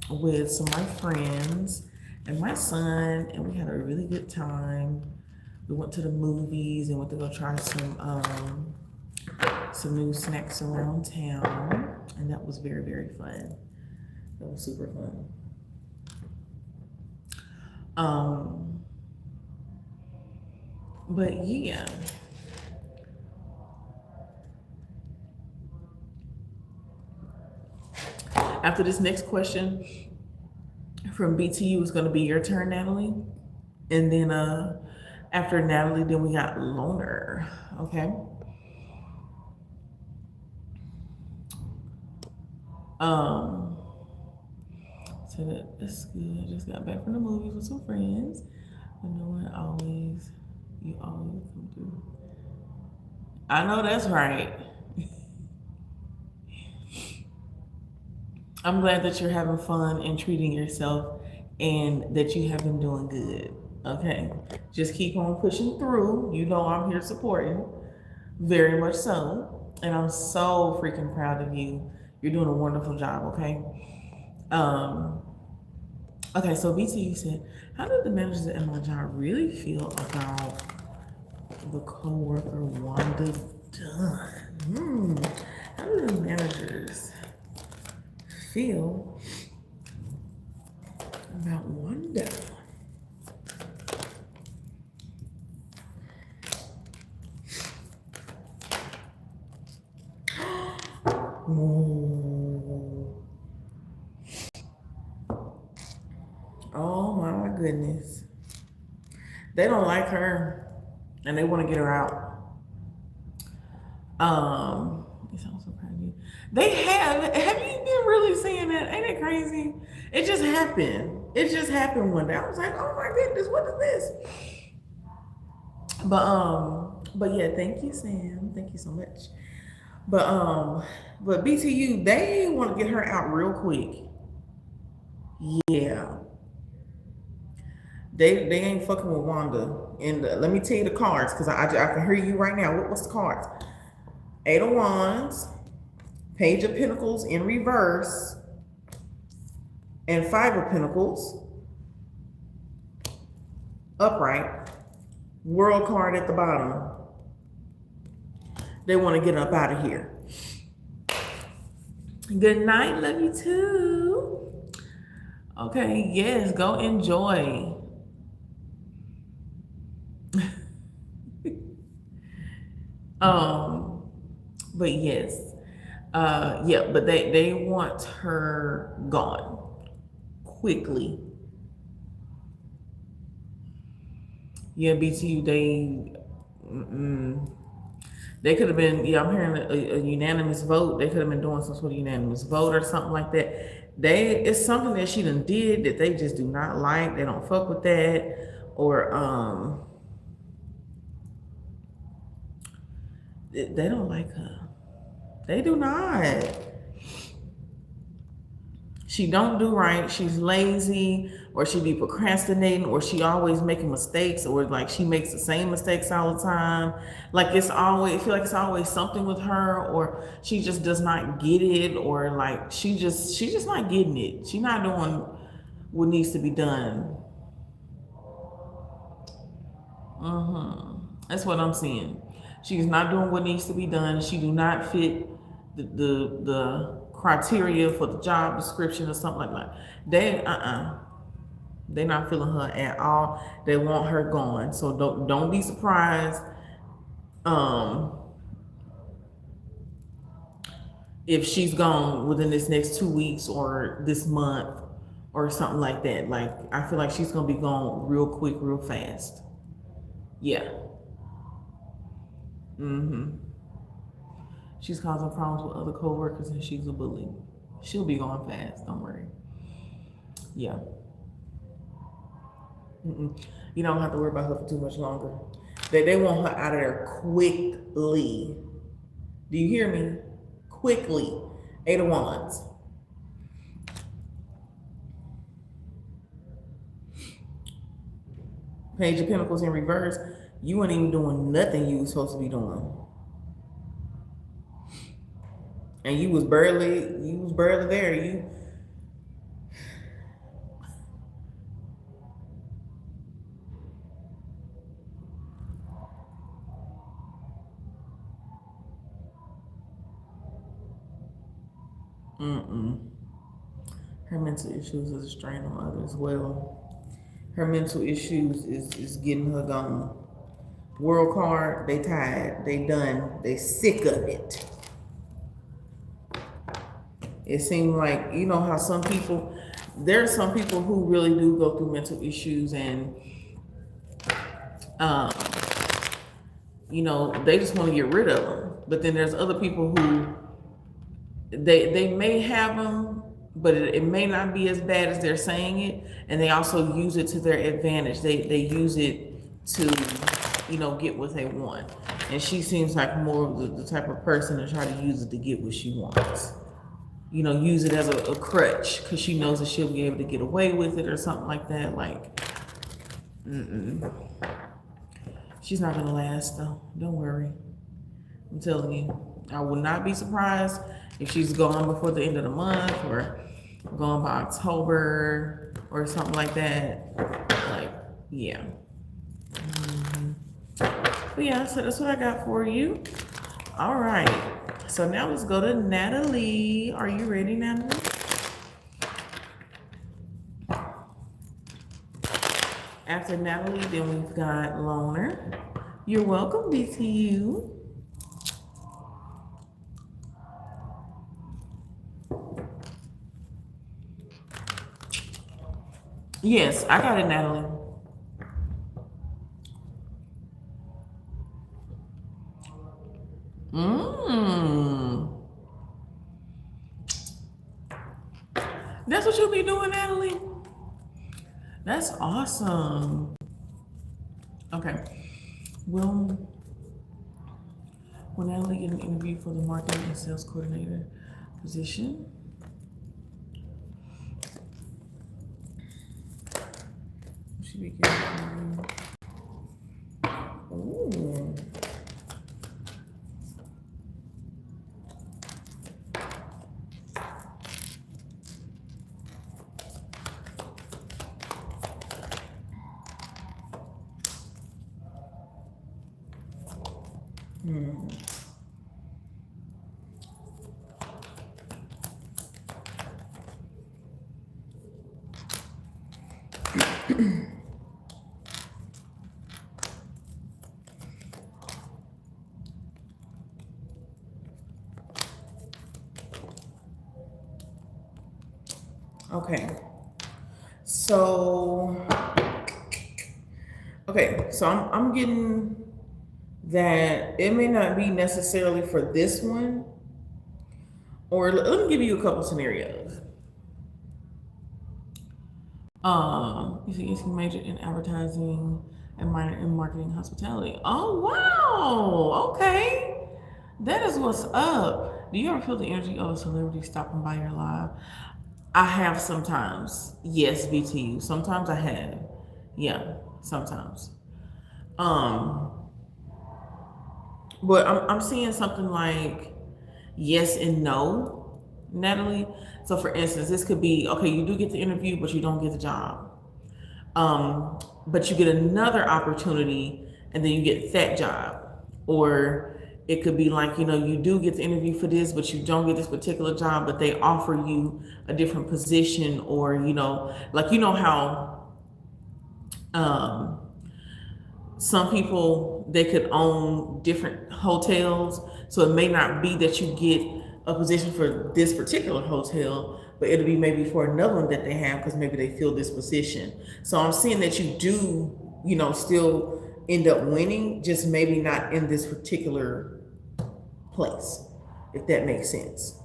with some of my friends and my son, and we had a really good time. We went to the movies and went to go try some new snacks around town, and that was very, very fun. That was super fun. But yeah. After this next question from BTU is going to be your turn, Natalie. And then after Natalie, then we got Loner. Okay. So that's good. I just got back from the movies with some friends. But no one always, you always come through. I know that's right. I'm glad that you're having fun and treating yourself and that you have been doing good. Okay. Just keep on pushing through. You know I'm here supporting. Very much so. And I'm so freaking proud of you. You're doing a wonderful job, okay? Um, okay, so BTU said, how did the managers at my job really feel about the coworker Wanda Dunn? How do the managers feel about Wanda? Oh my goodness. They don't like her and they want to get her out. It sounds so proud of you. They have you been really seeing that? Ain't it crazy? It just happened. It just happened one day. I was like, oh my goodness, what is this? But yeah, thank you, Sam. Thank you so much. But BTU, they want to get her out real quick. Yeah. They ain't fucking with Wanda. And let me tell you the cards, because I can hear you right now. What's the cards? Eight of Wands, Page of Pentacles in reverse, and Five of Pentacles upright. World card at the bottom. They want to get up out of here. Good night, love you too. Okay, yes, go enjoy. But yes, yeah, but they want her gone quickly. Yeah, BTU, they could have been, yeah, I'm hearing a unanimous vote. They could have been doing some sort of unanimous vote or something like that. It's something that she done did that they just do not like. They don't fuck with that. Or they don't like her. They do not. She don't do right. She's lazy, or she be procrastinating, or she always making mistakes, or like she makes the same mistakes all the time. Like I feel like it's always something with her, or she just does not get it, or like she's just not getting it. She's not doing what needs to be done. That's what I'm seeing. She's not doing what needs to be done. She do not fit the criteria for the job description or something like that. They're not feeling her at all. They want her gone. So don't be surprised if she's gone within this next 2 weeks or this month or something like that. Like I feel like she's gonna be gone real quick, real fast. Yeah. She's causing problems with other co-workers and she's a bully. She'll be going fast, don't worry. Yeah. You don't have to worry about her for too much longer. They want her out of there quickly. Do you hear me? Quickly. Eight of Wands. Page of Pentacles in reverse. You weren't even doing nothing you were supposed to be doing. And you was barely there. Her mental issues is a strain on others. Well, her mental issues is getting her gone. World card, they tired, they done, they sick of it. It seems like, you know how there are some people who really do go through mental issues and, you know, they just want to get rid of them. But then there's other people who, they may have them but it may not be as bad as they're saying it, and they also use it to their advantage. They use it to, you know, get what they want. And she seems like more of the type of person to try to use it to get what she wants. You know, use it as a crutch because she knows that she'll be able to get away with it or something like that. Like, she's not gonna last though. Don't worry. I'm telling you, I will not be surprised if she's gone before the end of the month or gone by October or something like that. Like, yeah. But yeah, so that's what I got for you. All right. So now let's go to Natalie. Are you ready, Natalie? After Natalie, then we've got Loner. You're welcome, BTU. Yes, I got it, Natalie. That's what you'll be doing, Natalie? That's awesome. Okay. Will Natalie get an interview for the marketing and sales coordinator position? Should be getting ooh. Okay. So I'm getting that it may not be necessarily for this one, or let me give you a couple scenarios. You see, it's major in advertising and minor in marketing hospitality. Oh wow, okay, that is what's up. Do you ever feel the energy of a celebrity stopping by your live? I have sometimes. Yes, BTU. Sometimes I have. Yeah, sometimes. But I'm seeing something like yes and no, Natalie. So for instance, this could be, okay, you do get the interview, but you don't get the job. But you get another opportunity and then you get that job. Or it could be like, you know, you do get the interview for this, but you don't get this particular job, but they offer you a different position. Or, you know, like, you know how some people, they could own different hotels. So it may not be that you get a position for this particular hotel, but it'll be maybe for another one that they have because maybe they fill this position. So I'm seeing that you do, you know, still end up winning, just maybe not in this particular place, if that makes sense.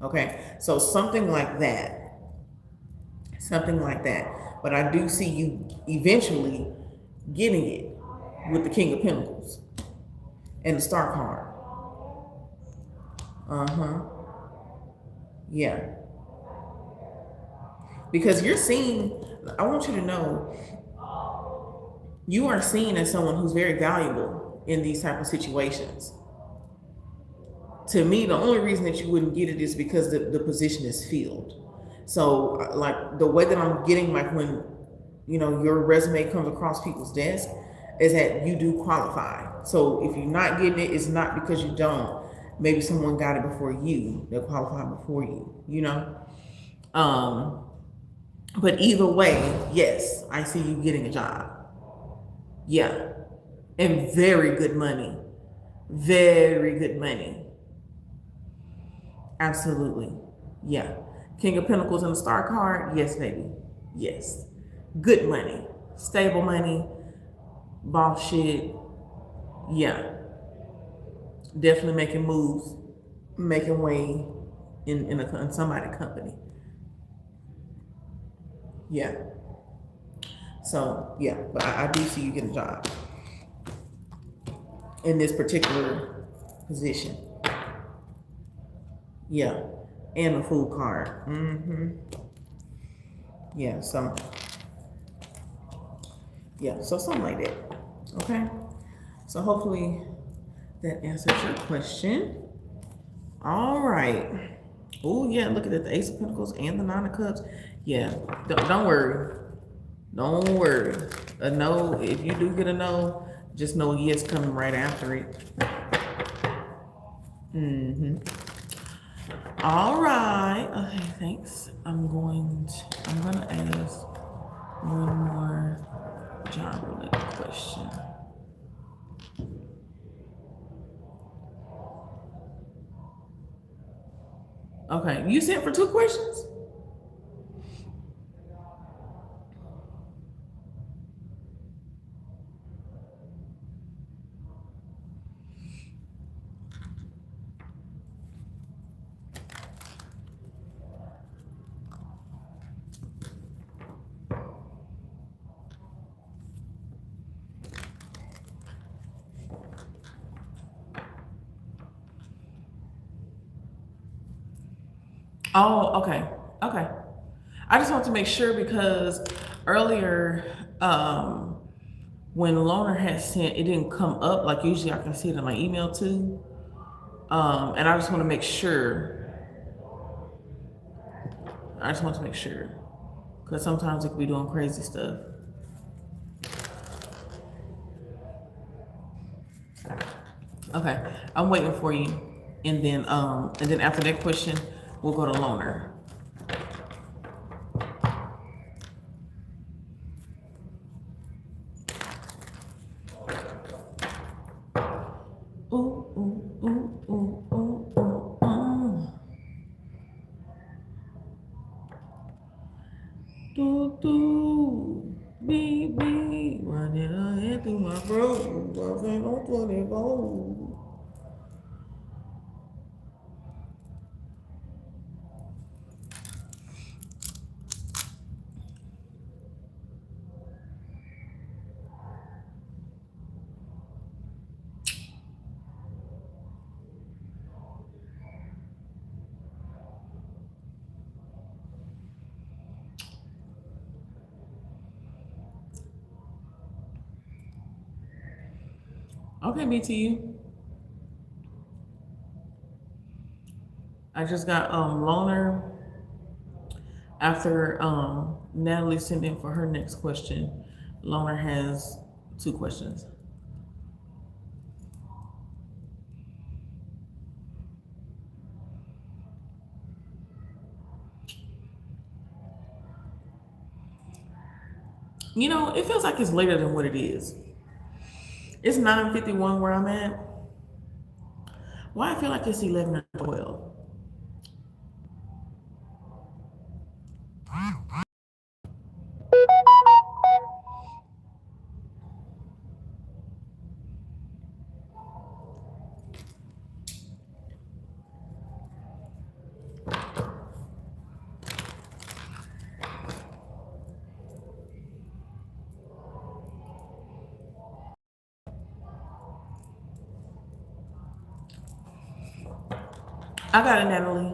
Okay, so something like that. But I do see you eventually getting it with the King of Pentacles and the Star card. Yeah. Because you're seen, I want you to know, you are seen as someone who's very valuable in these type of situations. To me, the only reason that you wouldn't get it is because the position is filled. So like the way that I'm getting, like when, you know, your resume comes across people's desk, is that you do qualify. So if you're not getting it, it's not because you don't. Maybe someone got it before you, they qualified before you, you know? But either way, yes, I see you getting a job. Yeah. And very good money. Very good money. Absolutely. Yeah. King of Pentacles and the Star card. Yes, baby. Yes. Good money. Stable money. Boss shit. Yeah. Definitely making moves. Making way in somebody's company. Yeah. So yeah, but I do see you get a job in this particular position. Yeah, and a food card. Yeah, so something like that. Okay. So hopefully that answers your question. All right. Oh yeah, look at it, the Ace of Pentacles and the Nine of Cups. Yeah, don't worry. Don't worry. A no, if you do get a no, just know a yes coming right after it. All right. Okay, thanks. I'm gonna ask one more job related question. Okay, you sent for 2 questions? Oh, okay. Okay. I just want to make sure because earlier, when Loner had sent, it didn't come up. Like usually I can see it in my email too. And I just want to make sure. I just want to make sure. Because sometimes it could be doing crazy stuff. Okay. I'm waiting for you. And then after that question, we'll go to Loner. Ooh, ooh, ooh, ooh, ooh, ooh, ooh. Do, do, be, running ahead through my throat, buzzing on 24. Okay, BTU. I just got Loner after Natalie sent in for her next question. Loner has 2 questions. You know, it feels like it's later than what it is. It's 9:51 where I'm at. Why I feel like it's 11 or 12? I got it, Natalie.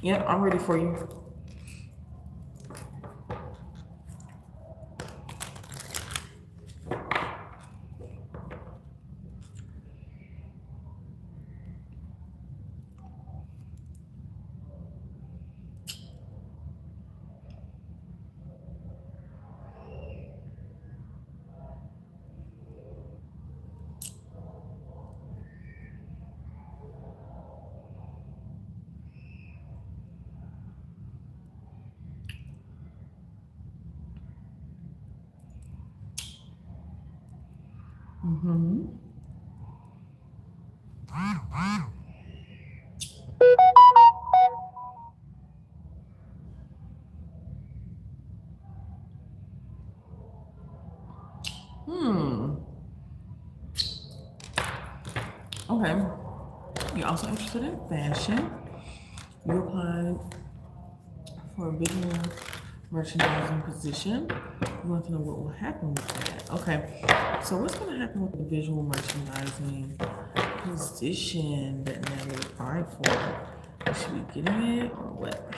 Yep, I'm ready for you. Okay. You're also interested in fashion. You applied for a video merchandising position. You want to know what will happen with that. Okay, so what's going to happen with the visual merchandising position that Natalie applied for? Is she getting it or what?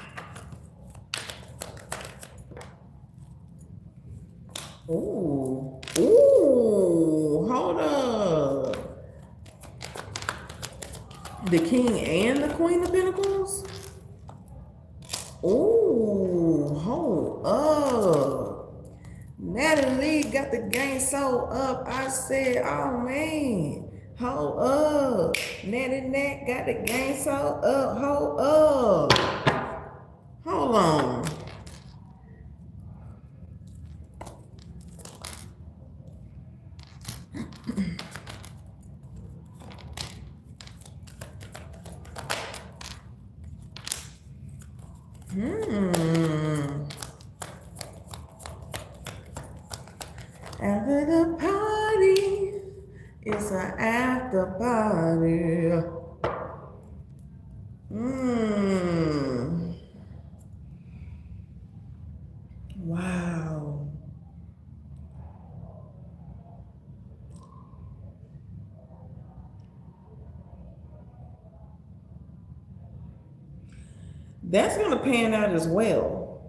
Ooh, ooh, hold up. The King and the Queen of Pentacles? Ooh, hold up. Natalie got the game so up. I said, oh man, hold up. Nat got the game so up. Hold up. Hold on. After the party, it's an after party. Wow. That's gonna pan out as well.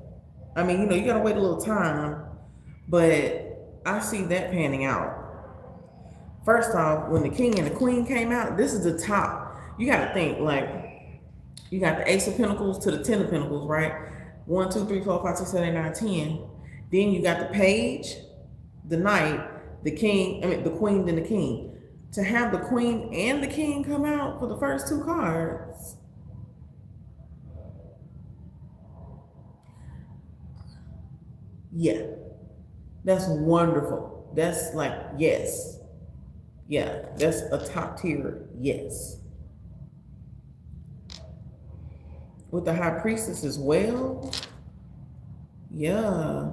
I mean, you know, you gotta wait a little time, but I see that panning out. First off, when the King and the Queen came out, this is the top. You gotta think, like, you got the Ace of Pentacles to the Ten of Pentacles, right? 1, 2, 3, 4, 5, 6, 7, 8, 9, 10. Then you got the Page, the Knight, the King, the Queen, then the King. To have the Queen and the King come out for the first two cards, yeah, that's wonderful. That's like, yes. Yeah, that's a top tier, yes. With the High Priestess as well, yeah.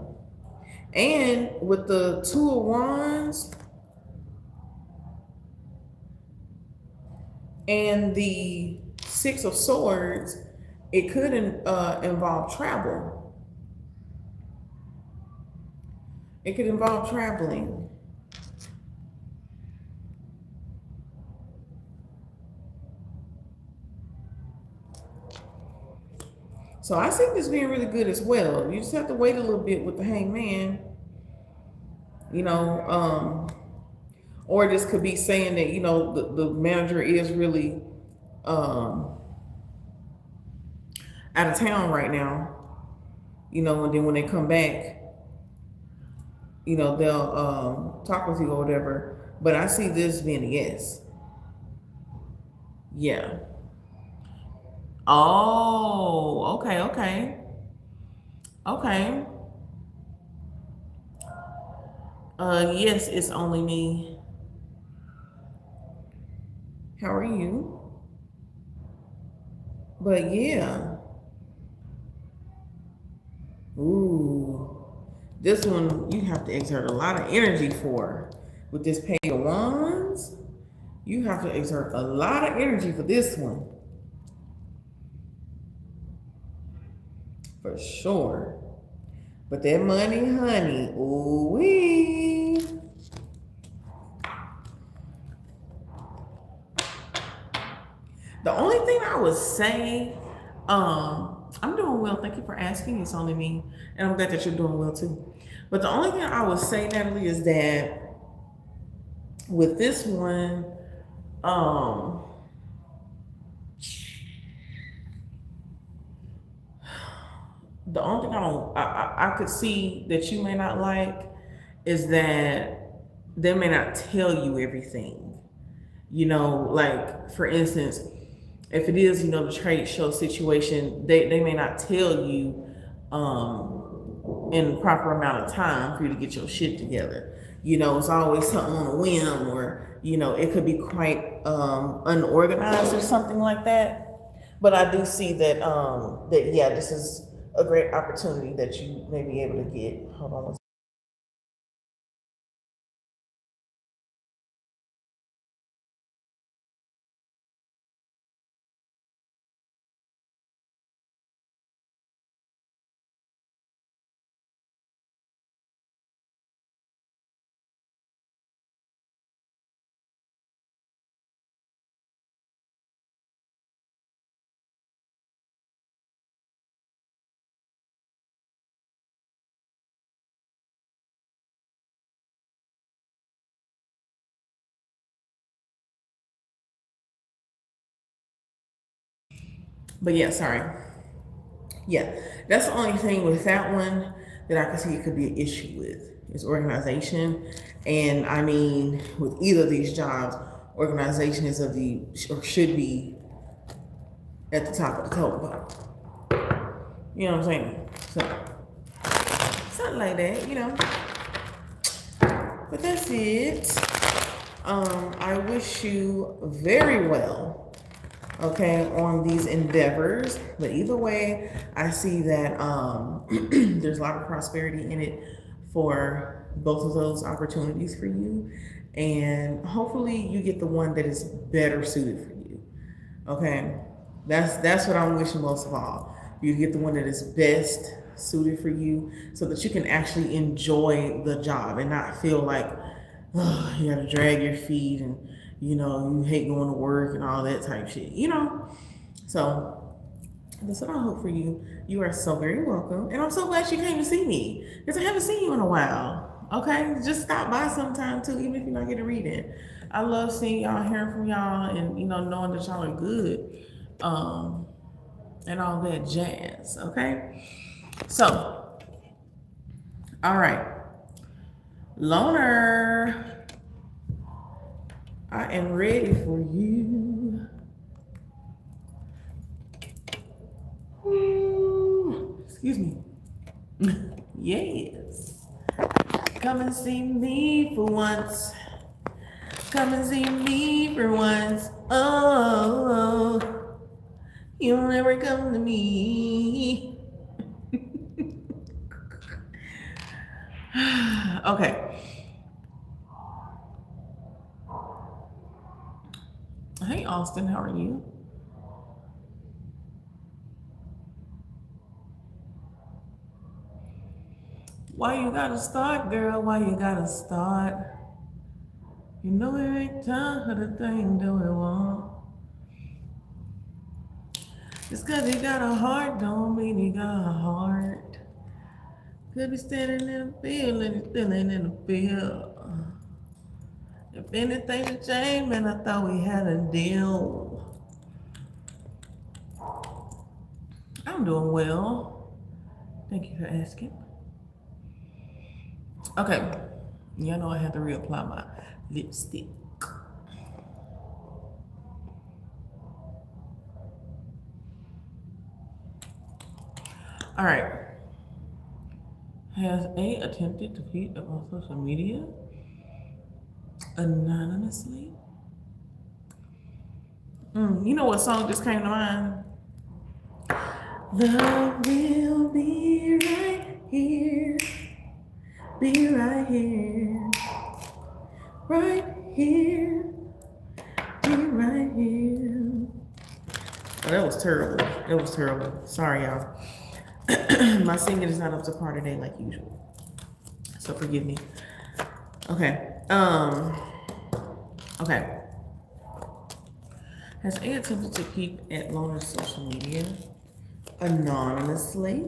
And with the Two of Wands and the Six of Swords, it could involve travel. It could involve traveling. So I see this being really good as well. You just have to wait a little bit with the Hangman, you know, or this could be saying that, you know, the manager is really out of town right now, you know, and then when they come back, you know, they'll talk with you or whatever. But I see this being a yes. Yeah. Oh, okay, okay. Okay. Yes, it's only me. How are you? But yeah. Ooh. This one you have to exert a lot of energy for. With this Page of Wands, you have to exert a lot of energy for this one. For sure. But that money, honey, ooh-wee. The only thing I would say, I'm doing well. Thank you for asking. It's only me. And I'm glad that you're doing well too. But the only thing I would say, Natalie, is that with this one, the only thing I could see that you may not like is that they may not tell you everything. You know, like for instance, if it is, you know, the trade show situation, they may not tell you in the proper amount of time for you to get your shit together. You know, it's always something on a whim, or, you know, it could be quite unorganized or something like that. But I do see that yeah, this is a great opportunity that you may be able to get. Hold on one second. But yeah, sorry. Yeah, that's the only thing with that one that I can see it could be an issue with is organization. And I mean, with either of these jobs, organization is of the or should be at the top of the totem pole. You know what I'm saying? So something like that, you know. But that's it. I wish you very well, okay, on these endeavors. But either way, I see that there's a lot of prosperity in it for both of those opportunities for you. And hopefully you get the one that is better suited for you. Okay. That's what I'm wishing most of all. You get the one that is best suited for you so that you can actually enjoy the job and not feel like, oh, you gotta drag your feet and you know, you hate going to work and all that type shit, you know? So that's what I hope for you. You are so very welcome. And I'm so glad you came to see me because I haven't seen you in a while. Okay? Just stop by sometime too, even if you're not getting a reading. I love seeing y'all, hearing from y'all, and you know, knowing that y'all are good. And all that jazz. Okay? So, all right. Loner, I am ready for you. Ooh, excuse me. Yes. Come and see me for once. Come and see me for once. Oh, you'll never come to me. Okay. Hey, Austin, how are you? Why you gotta start, girl? Why you gotta start? You know it ain't time for the thing that we want. Just cause you got a heart don't mean you got a heart. Could be standing in the field and you're still ain't in the field. If anything to change, man, I thought we had a deal. I'm doing well. Thank you for asking. Okay. Y'all know I had to reapply my lipstick. All right. Has A attempted to feed up on social media anonymously? You know what song just came to mind? Love will be right here. Be right here. Right here. Be right here. Oh, that was terrible. That was terrible. Sorry, y'all. My singing is not up to par today like usual. So forgive me. Okay. Okay. Has A attempted to peep at Loner's social media anonymously?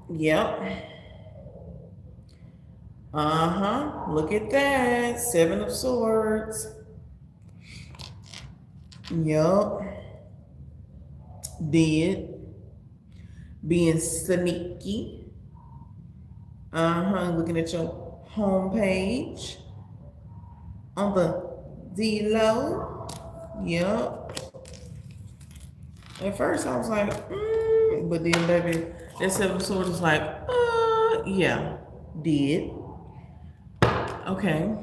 Yep. Look at that. 7 of Swords. Yup. Did. Being sneaky. Looking at your homepage. On the low. Yup. At first I was like, but then baby, that 7 of Swords was like, yeah, did. Okay.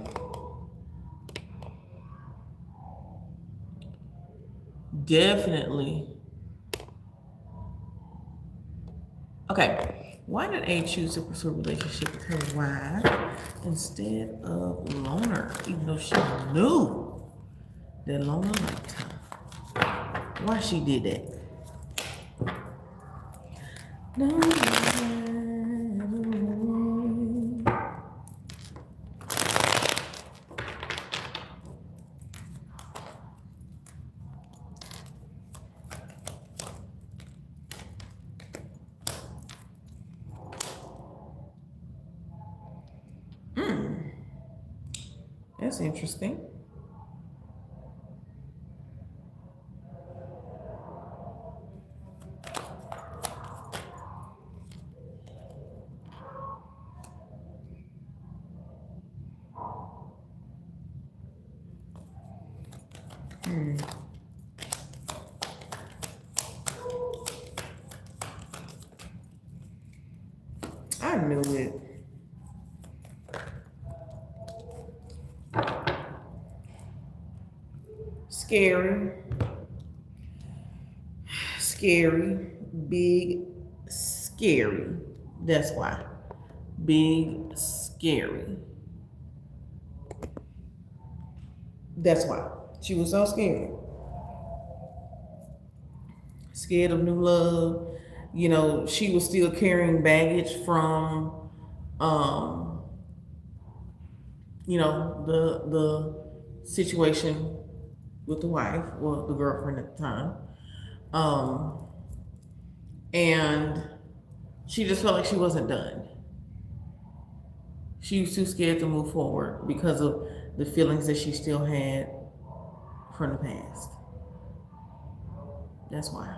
Definitely. Okay. Why did A choose to pursue a relationship with her wife instead of Loner, even though she knew that Loner liked her? Why she did that? No. That's interesting. I knew it. Scary. Scary. Big, scary. That's why. Big, scary. That's why. She was so scared. Scared of new love. You know, she was still carrying baggage from, um, the situation with the wife, well, the girlfriend at the time. Um, and she just felt like she wasn't done. She was too scared to move forward because of the feelings that she still had from the past. That's why.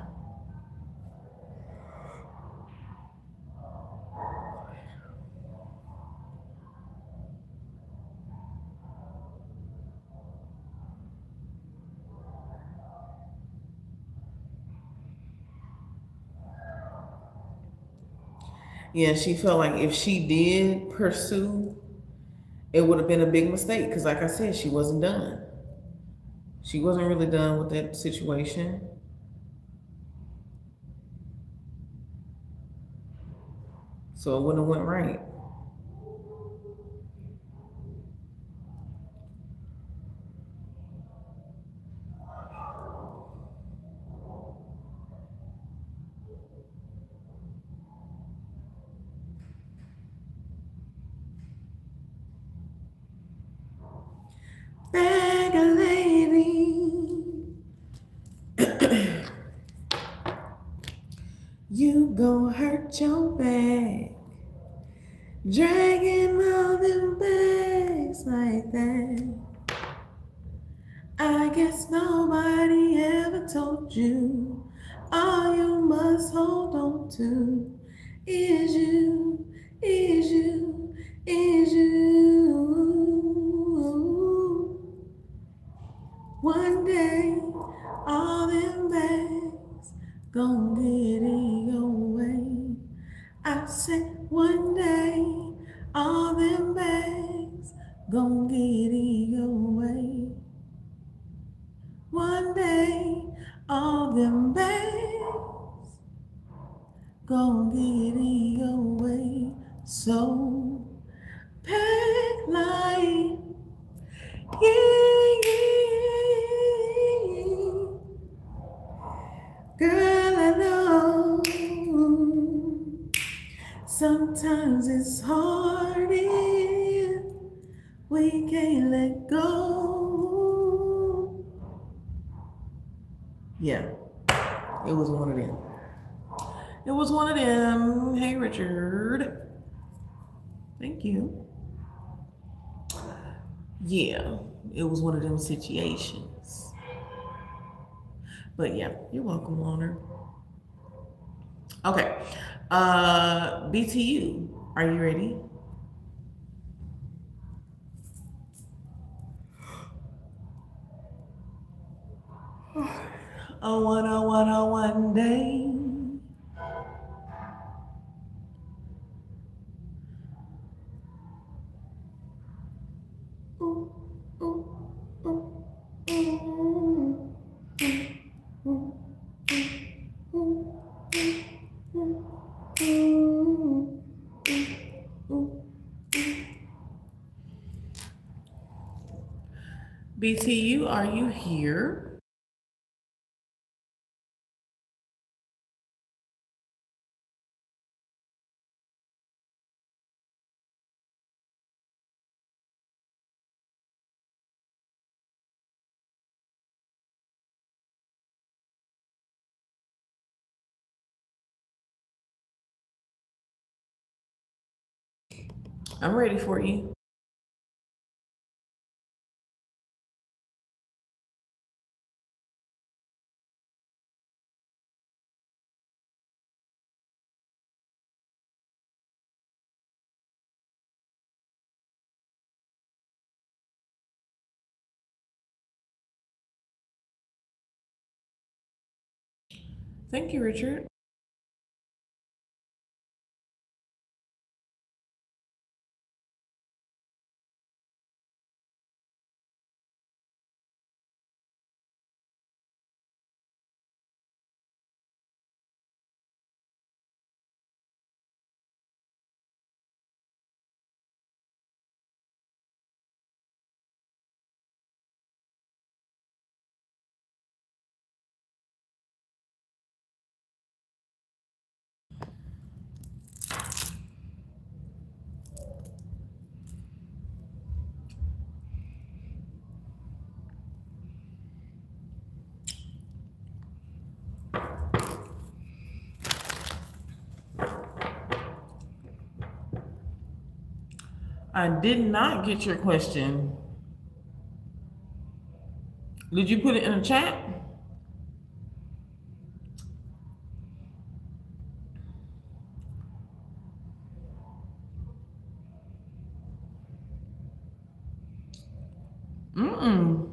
Yeah, she felt like if she did pursue, it would have been a big mistake because, like I said, she wasn't done. She wasn't really done with that situation. So it wouldn't have went right. Bag a lady, you gon' hurt your back, dragging all them bags like that. I guess nobody ever told you all you must hold on to is you, is you, is you. One day, all them bags gon' get in your way. I said one day, all them bags gon' get in your way. One day, all them bags gon' get in your way. So pack light, yeah, yeah, yeah. Girl, I know sometimes it's hard if we can't let go. Yeah, it was one of them. It was one of them. Hey, Richard. Thank you. Yeah, it was one of them situations. But yeah, you're welcome, Loner. Okay. BTU, are you ready? One day. Ooh, ooh, ooh, ooh, ooh, ooh, ooh, ooh. BTU, are you here? I'm ready for you. Thank you, Richard. I did not get your question. Did you put it in the chat? Mm-mm.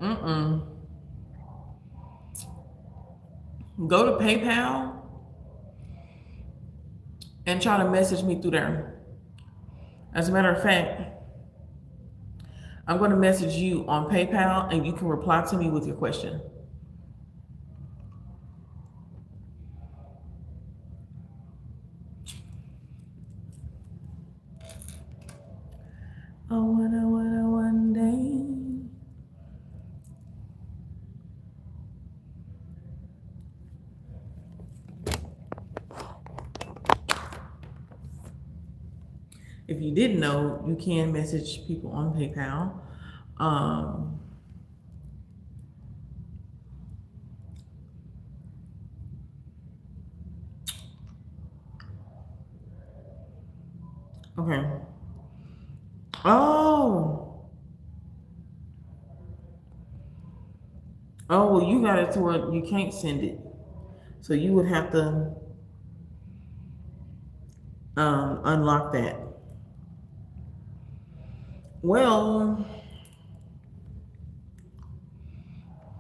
Mm-mm. Go to PayPal and try to message me through there. As a matter of fact, I'm going to message you on PayPal and you can reply to me with your question. Oh, one day. If you didn't know, you can message people on PayPal. Okay. Oh. Oh, well, you got it to where you can't send it. So you would have to unlock that. Well,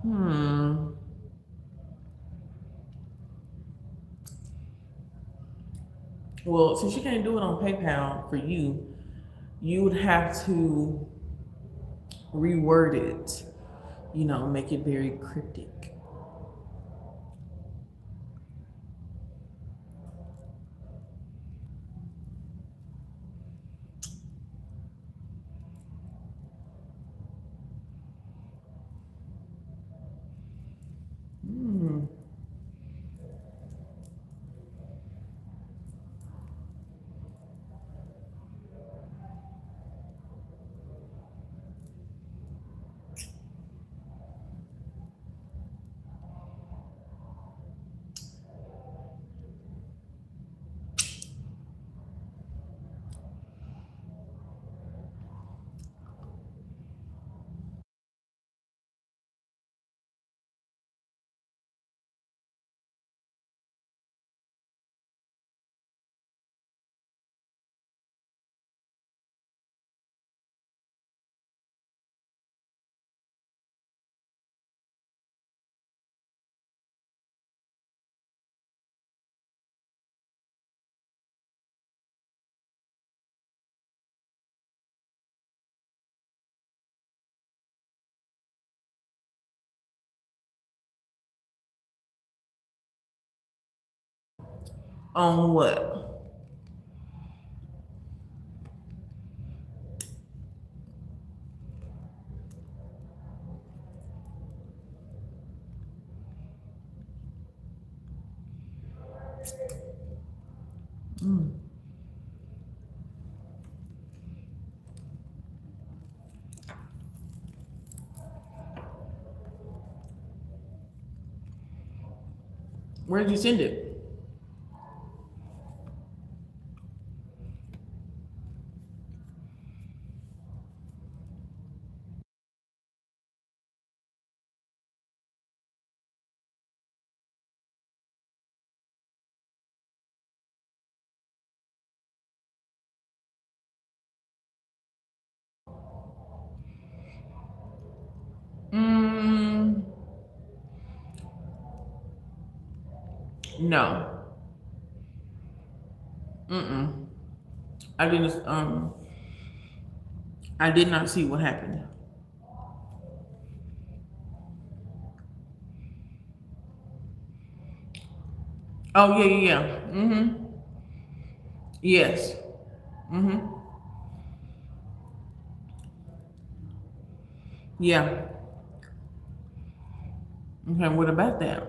hmm. Well, since you can't do it on PayPal for you, you would have to reword it, make it very cryptic. Hmm. On what? Where did you send it? No. I didn't. I did not see what happened. Oh yeah, yeah, yeah. Yes. Yeah. Okay. What about that?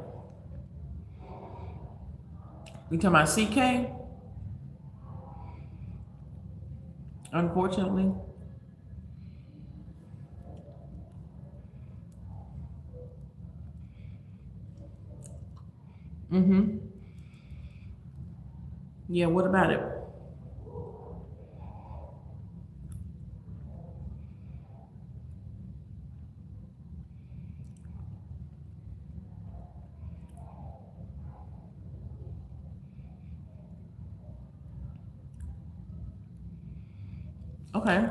You talking about CK? Unfortunately. Yeah. What about it? Okay.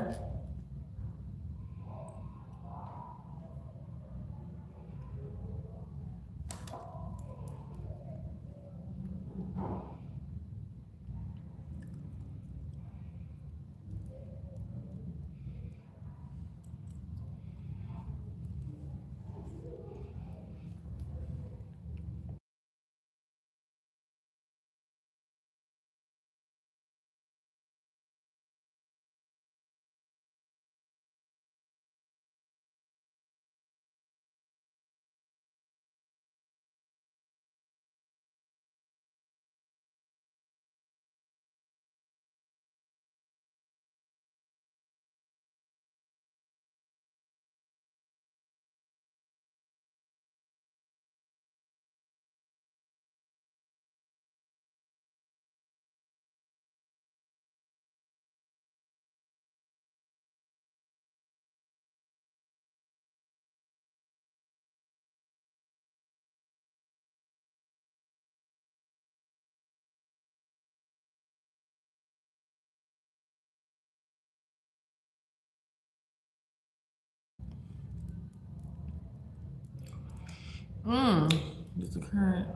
Does the current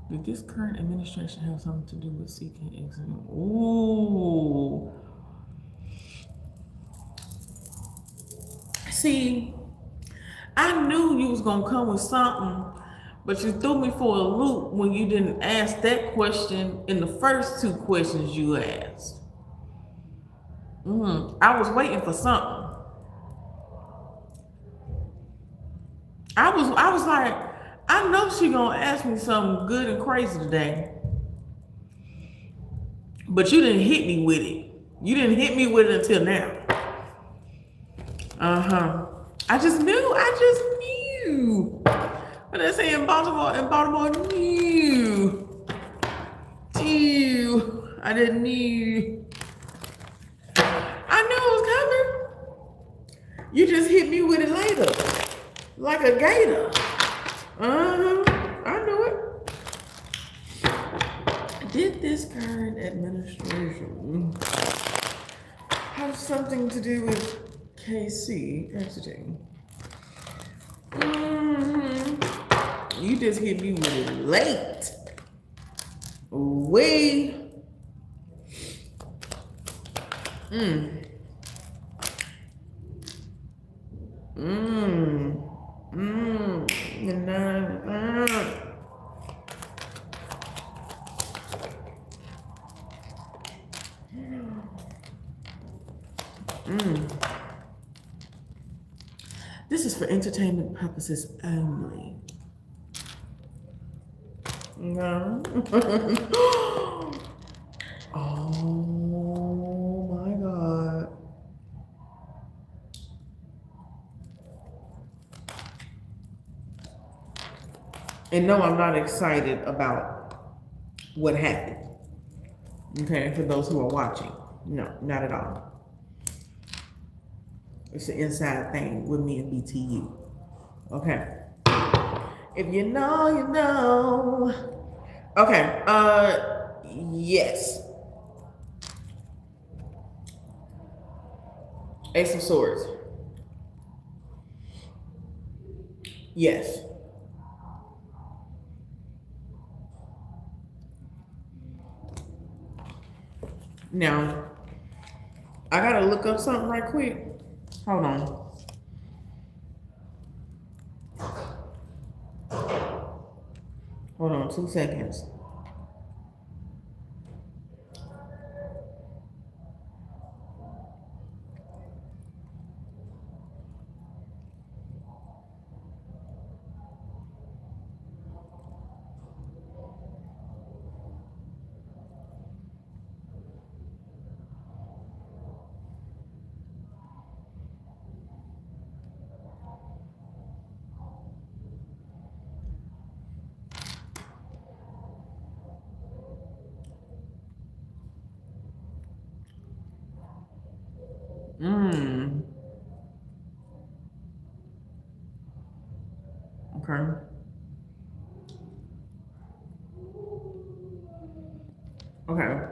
did this current administration have something to do with seeking exit? Ooh. See, I knew you was gonna come with something, but you threw me for a loop when you didn't ask that question in the first two questions you asked. I was waiting for something. I was like, I know she gonna ask me something good and crazy today. But you didn't hit me with it. You didn't hit me with it until now. I just knew. But I say in Baltimore knew. I didn't knew. I knew it was coming. You just hit me with it later. Like a gator. I knew it. Did this current administration have something to do with KC exiting? You just hit me with it late. Way. This is for entertainment purposes only. No. Oh my God. And no, I'm not excited about what happened. Okay, for those who are watching. No, not at all. It's an inside thing with me and BTU. Okay. If you know, you know. Okay, yes. Ace of Swords. Yes. Now, I gotta look up something right quick. Hold on. Hold on 2 seconds. Okay. Okay.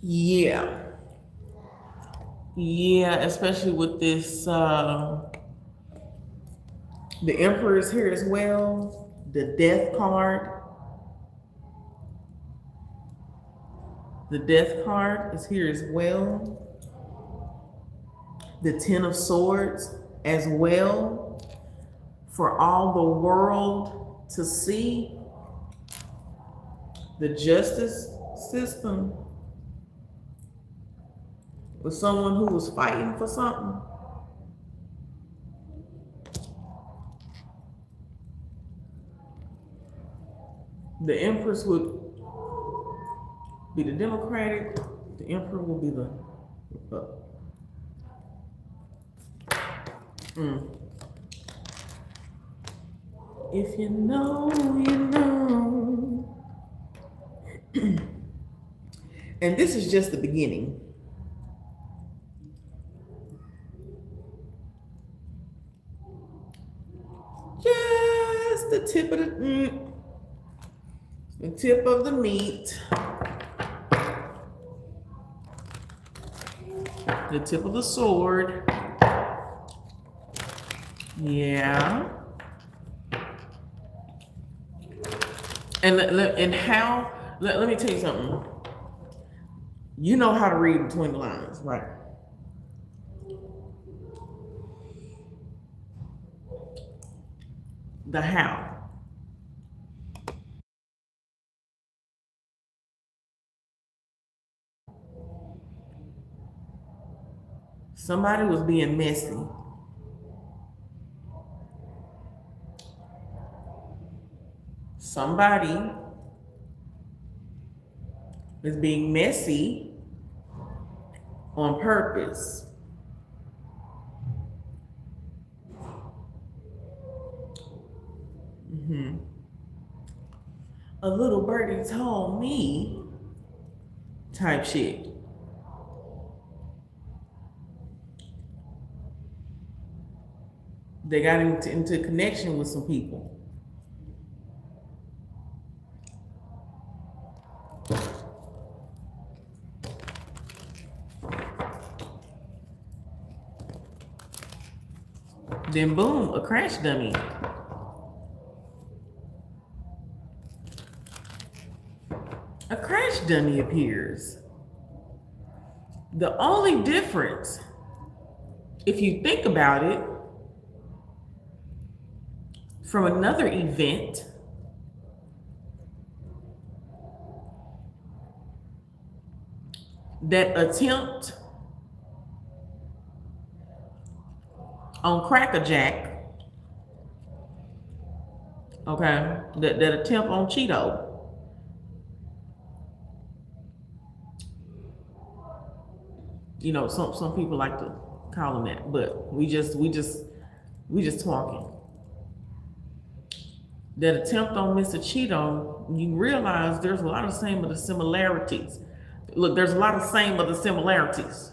Yeah. Yeah, especially with this the Emperor is here as well. The Death card. The Death card is here as well. The Ten of Swords as well. For all the world to see. The justice system with someone who was fighting for something. The Empress would be the Democratic, the Emperor will be the Republican. If you know, you know. And this is just the beginning. Just the tip of the meat. The tip of the sword. Yeah. And how, let me tell you something. You know how to read between the lines, right? The how. Somebody was being messy. Somebody is being messy on purpose. A little birdie told me type shit. They got into connection with some people. Then boom, a crash dummy. A crash dummy appears. The only difference, if you think about it, from another event, that attempt on Crackerjack, okay, that attempt on Cheeto, you know, some people like to call him that, but we just talking. That attempt on Mr. Cheeto, you realize there's a lot of same of the similarities. Look, there's a lot of same of the similarities.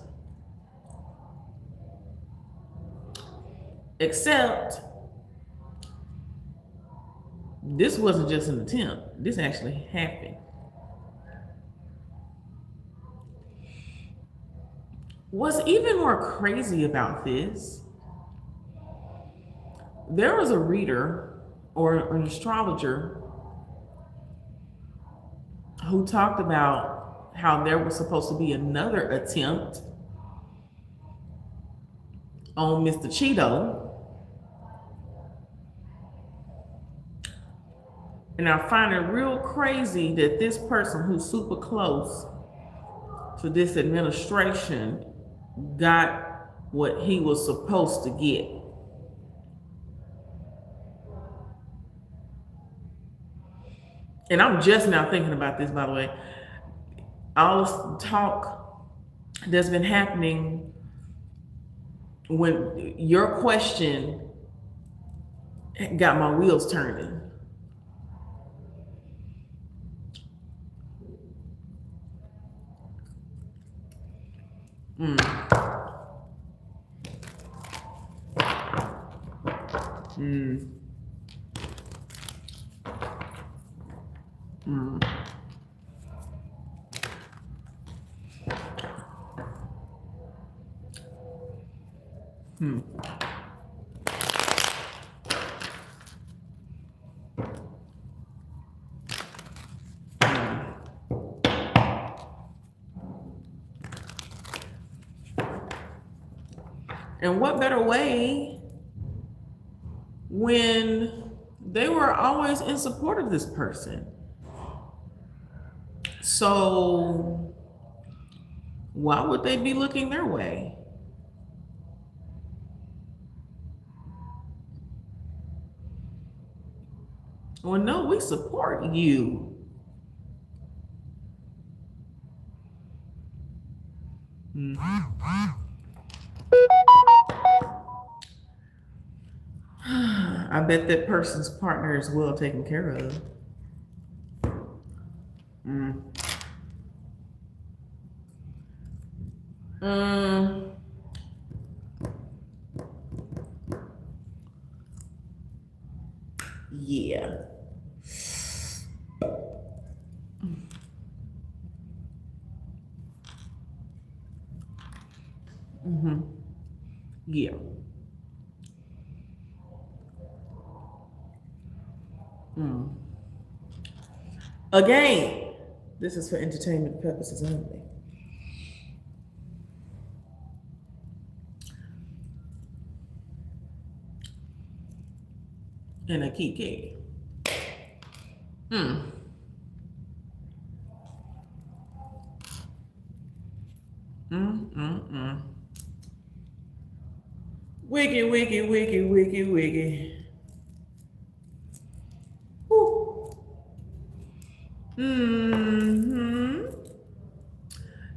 Except this wasn't just an attempt. This actually happened. What's even more crazy about this, there was a reader or an astrologer who talked about how there was supposed to be another attempt on Mr. Cheeto. And I find it real crazy that this person who's super close to this administration got what he was supposed to get. And I'm just now thinking about this, by the way. All this talk that's been happening when your question got my wheels turning. And what better way when they were always in support of this person? So why would they be looking their way? Well, no, we support you. I bet that person's partner is well taken care of. Yeah. Yeah. Again, this is for entertainment purposes only. And a kiki. Wiggy, wiggy, wiggy, wiggy, wiggy.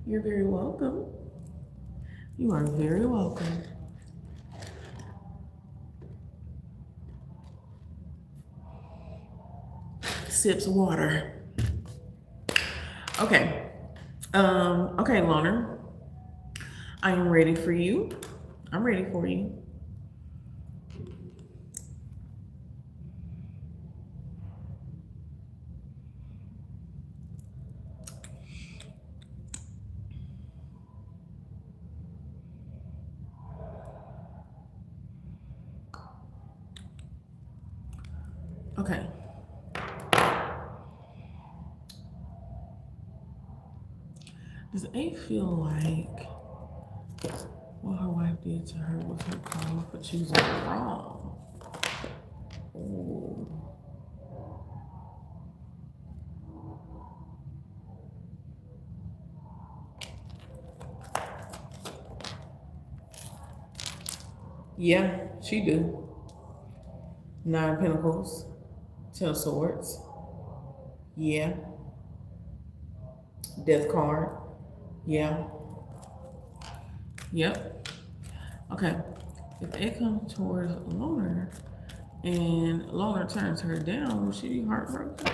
You're very welcome. You are very welcome. Sips of water. Okay. Okay, Loner. I am ready for you. I'm ready for you. Okay. Does A feel like what her wife did to her was her karma for choosing wrong? Ooh. Yeah, she do. 9 of Pentacles, 10 of Swords. Yeah. Death card. Yeah. Yep. Okay. If it comes towards Loner and Loner turns her down, will she be heartbroken?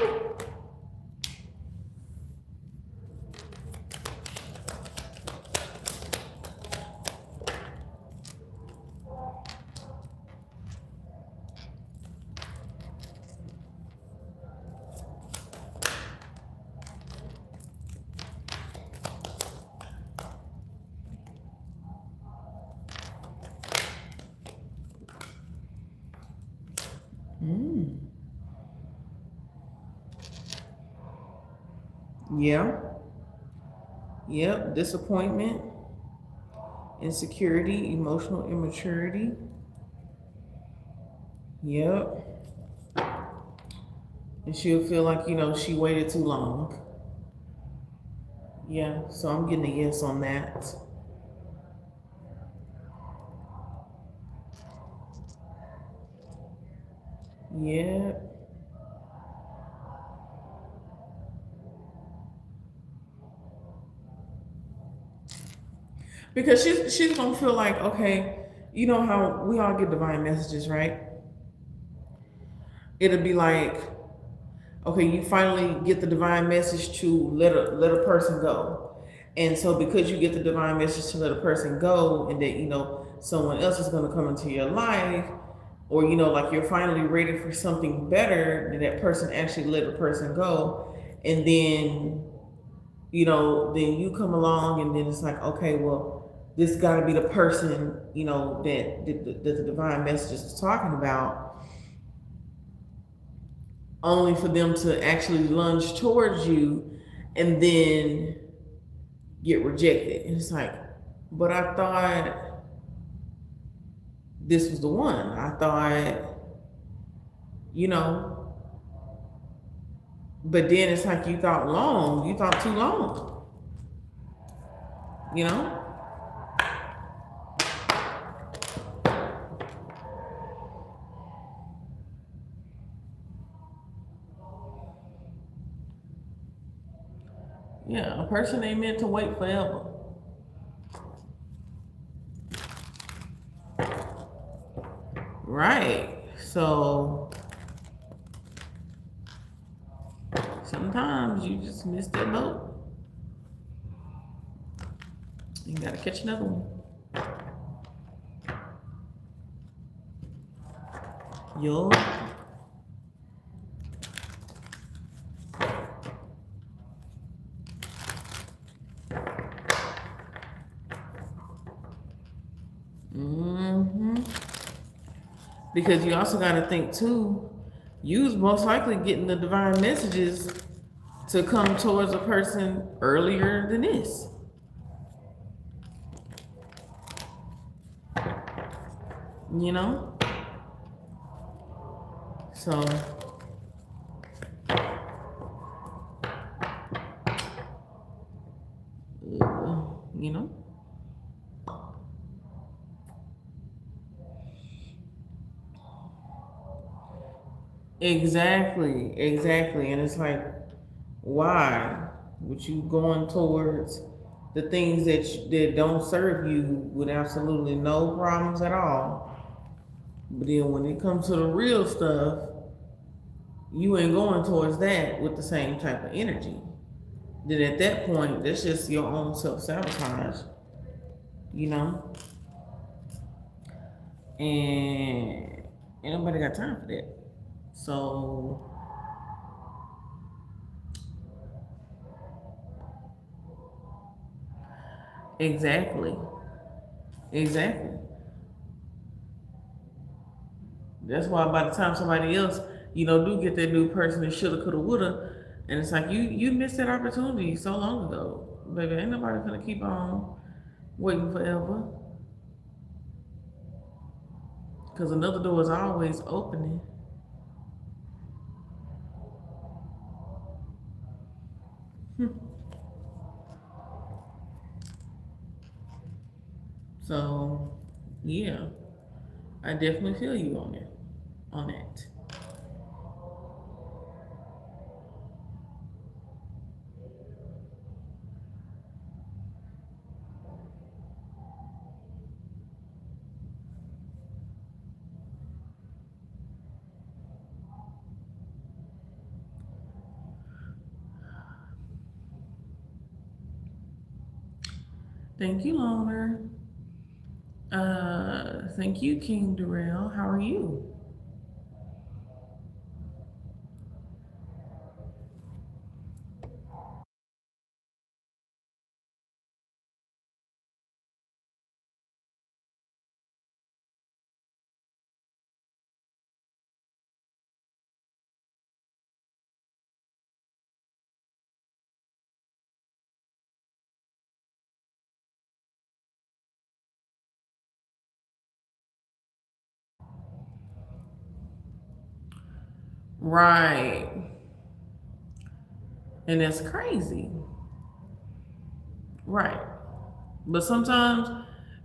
Yeah. Yep. Disappointment, insecurity, emotional immaturity. Yep. And she'll feel like, she waited too long. Yeah. So I'm getting a yes on that. Yeah. Because she's gonna feel like, okay, you know how we all get divine messages, right? It'll be like, okay, you finally get the divine message to let a person go. And so because you get the divine message to let a person go, and that someone else is going to come into your life, or like you're finally ready for something better, and that person actually let a person go, and then then you come along, and then it's like, okay, well, this got to be the person that the divine message is talking about, only for them to actually lunge towards you and then get rejected. And it's like, but I thought this was the one. I thought, you know, but then it's like you thought too long, you know? Yeah, a person ain't meant to wait forever. Right. So sometimes you just miss that boat. You gotta catch another one. Yo. Mm-hmm. Because you also got to think too, you was most likely getting the divine messages to come towards a person earlier than this. You know? So, you know? Exactly, exactly. And it's like, why would you going towards the things that don't serve you with absolutely no problems at all? But then when it comes to the real stuff, you ain't going towards that with the same type of energy. Then at that point, that's just your own self sabotage, you know? And ain't nobody got time for that. So, exactly. Exactly. That's why by the time somebody else, do get that new person that shoulda, coulda, woulda, and it's like you missed that opportunity so long ago, baby. Ain't nobody gonna keep on waiting forever, because another door is always opening. So, yeah, I definitely feel you on it, on that. Thank you, Loner. Thank you, King Darrell. How are you? Right. And that's crazy. Right. But sometimes,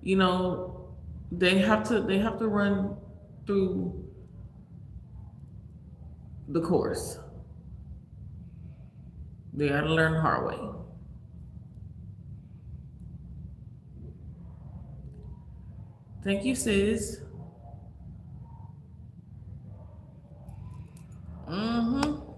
you know, they have to run through the course. They gotta learn the hard way. Thank you, sis. Mm-hmm.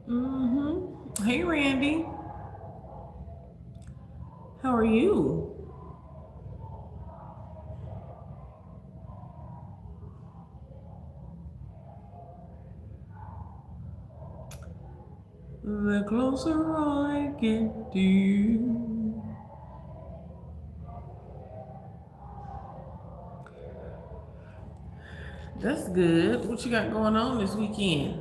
Mm-hmm. Hey, Randy. How are you? The closer I get to you. That's good. What you got going on this weekend?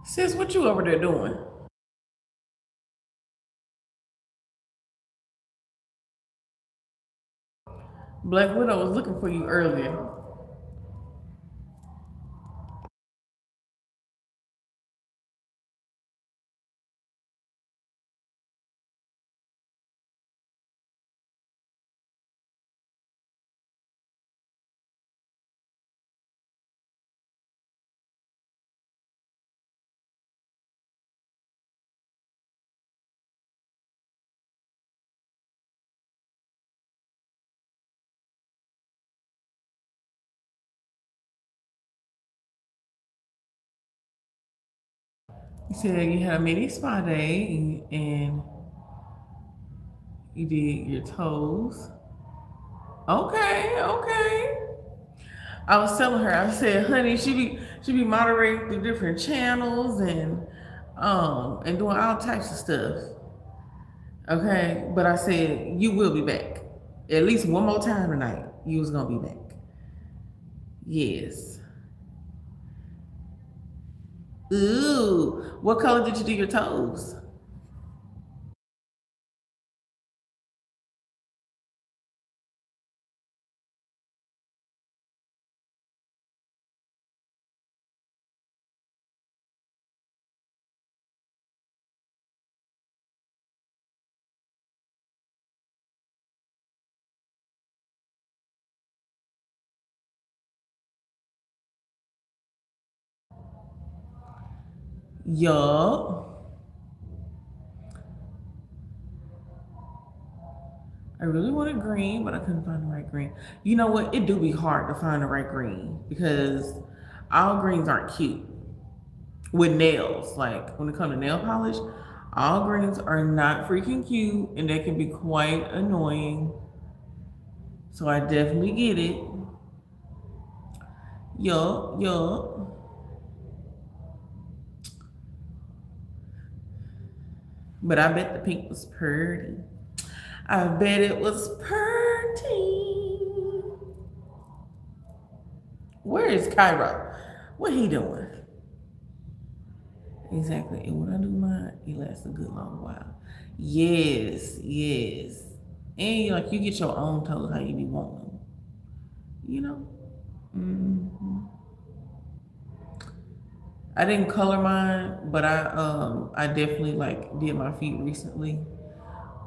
Sis, what you over there doing? Black Widow was looking for you earlier. You said you had a mini spa day and you did your toes. Okay, okay. I was telling her, I said, honey, she be moderating through different channels and doing all types of stuff. Okay, but I said you will be back. At least one more time tonight. You was gonna be back. Yes. Ooh, what color did you do your toes? Yup. I really wanted green, but I couldn't find the right green. You know what? It do be hard to find the right green because all greens aren't cute. With nails, like when it comes to nail polish, all greens are not freaking cute and they can be quite annoying. So I definitely get it. Yup, yup. But I bet the pink was pretty. I bet it was pretty. Where is Cairo? What he doing? Exactly. And when I do mine, it lasts a good long while. Yes, yes. And like you get your own toes how you be wanting them. You know? Hmm. I didn't color mine, but I definitely like did my feet recently.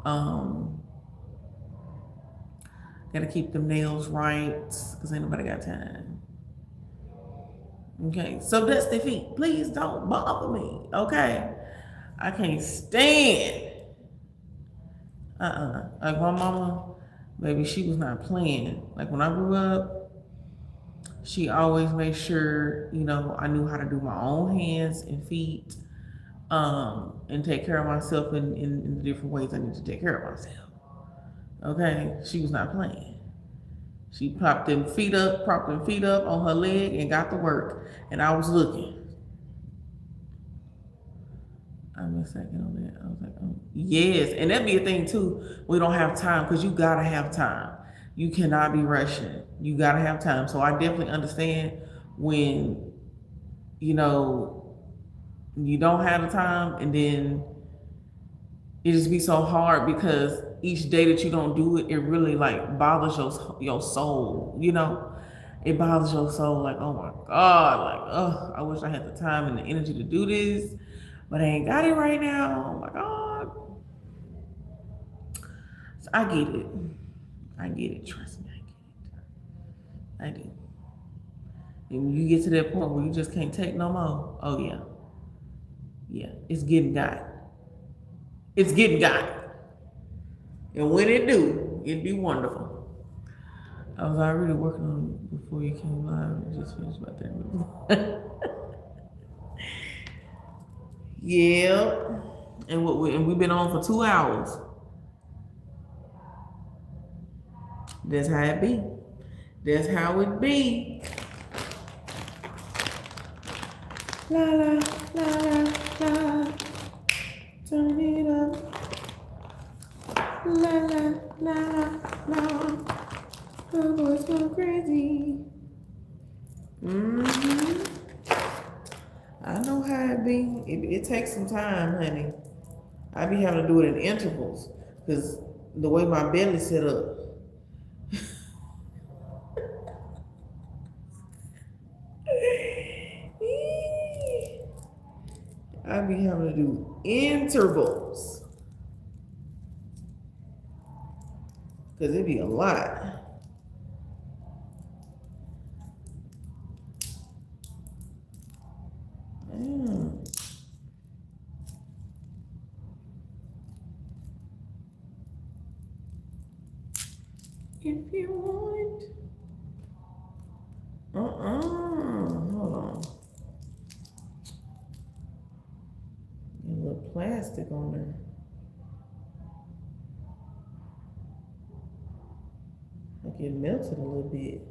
Um Gotta keep them nails right, cause ain't nobody got time. Okay, so dusty feet, please don't bother me. Okay, I can't stand. Like my mama, baby, she was not playing. Like when I grew up, she always made sure, you know, I knew how to do my own hands and feet, and take care of myself in the different ways I need to take care of myself. Okay, she was not playing. She propped them feet up, on her leg and got to work. And I was looking. I'm a second on that. I was like, oh, yes. And that'd be a thing too. We don't have time because you gotta have time. You cannot be rushing. You gotta have time. So I definitely understand when, you know, you don't have the time and then it just be so hard because each day that you don't do it, it really like bothers your soul, you know? It bothers your soul like, oh my God, like, oh, I wish I had the time and the energy to do this, but I ain't got it right now. Oh my God. So I get it. I get it. Trust me, I get it. I do. And when you get to that point where you just can't take no more, oh yeah. Yeah, it's getting got. It's getting got. And when it do, it'd be wonderful. I was already working on it before you came live. I just finished about 30 minutes. Yeah. And we've been on for 2 hours. That's how it be. That's how it be. La la la la la. Turn it up. La la la la. The boys go crazy. I know how it be. It takes some time, honey. I be having to do it in intervals because the way my belly's set up. I be having to do intervals because it be a lot. If you want. Hold on. A little plastic on there. Like it melted a little bit.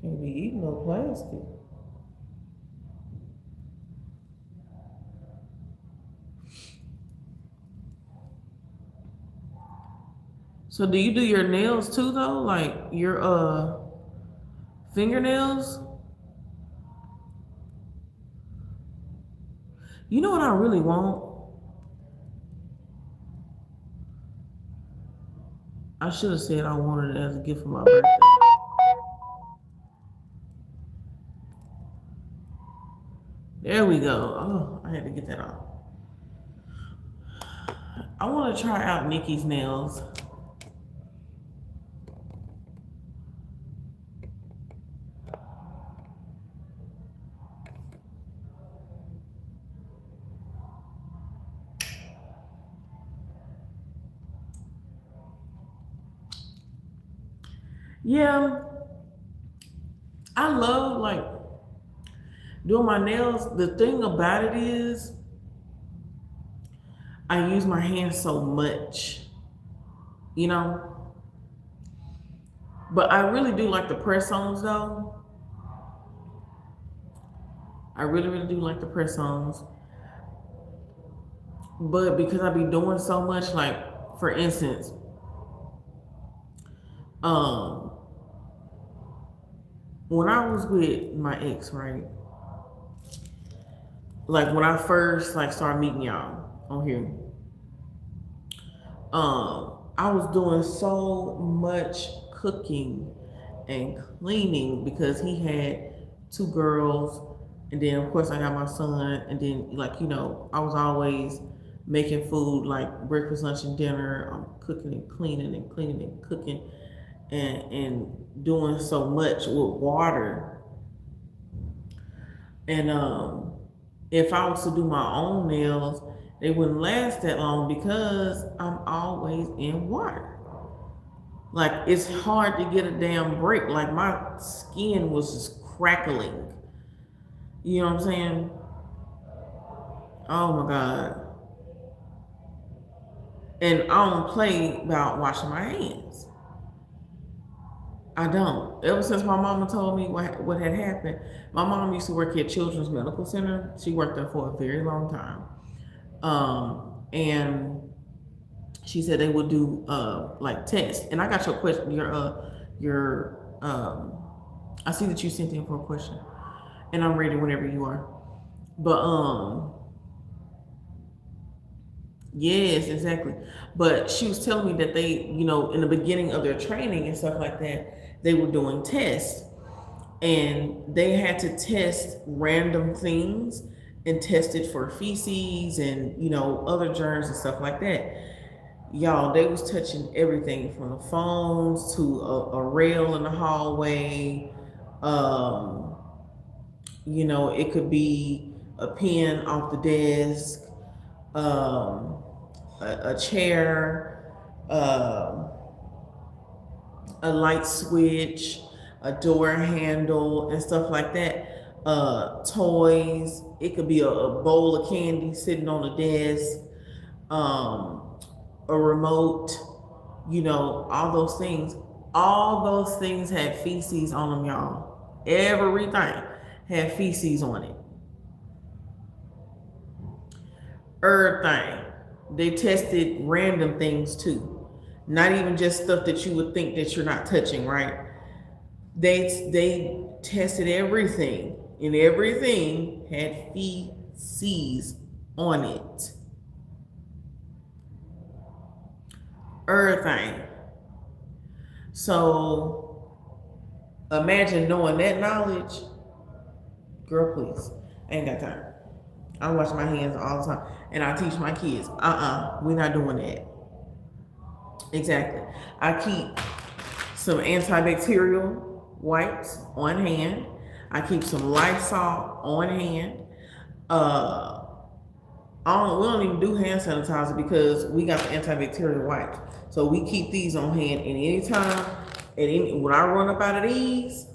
Can't be eating no plastic. So do you do your nails too though? Like your fingernails? You know what I really want? I should have said I wanted it as a gift for my birthday. There we go. Oh, I had to get that off. I want to try out Nikki's nails. Yeah, I love like doing my nails. The thing about it is I use my hands so much, you know, but I really do like the press-ons though. I really do like the press-ons, but because I be doing so much, like for instance, when I was with my ex, right? Like when I first like started meeting y'all on here, I was doing so much cooking and cleaning because he had 2 girls, and then of course I got my son, and then like you know I was always making food like breakfast, lunch, and dinner. I'm cooking and cleaning and cleaning and cooking and doing so much with water. And if I was to do my own nails, they wouldn't last that long because I'm always in water. Like it's hard to get a damn break. Like my skin was just crackling. You know what I'm saying? Oh my God. And I don't play about washing my hands. I don't. Ever since my mama told me what had happened, my mom used to work at Children's Medical Center. She worked there for a very long time. And she said they would do like tests. And I got your question, I see that you sent in for a question. And I'm ready whenever you are. But yes, exactly. But she was telling me that they, you know, in the beginning of their training and stuff like that, they were doing tests, and they had to test random things and test it for feces and, you know, other germs and stuff like that. Y'all, they was touching everything from the phones to a rail in the hallway. You know, it could be a pen off the desk, a chair, a light switch, a door handle, and stuff like that. Toys. It could be a bowl of candy sitting on the desk, a remote. You know, all those things. All those things had feces on them, y'all. Everything had feces on it. everything. They tested random things too. Not even just stuff that you would think that you're not touching, right? They tested everything, and everything had feces on it. Everything. So imagine knowing that knowledge. Girl, please. I ain't got time. I wash my hands all the time. And I teach my kids, we're not doing that. Exactly. I keep some antibacterial wipes on hand. I keep some Lysol on hand. We don't even do hand sanitizer because we got the antibacterial wipes. So we keep these on hand, and anytime, when I run up out of these,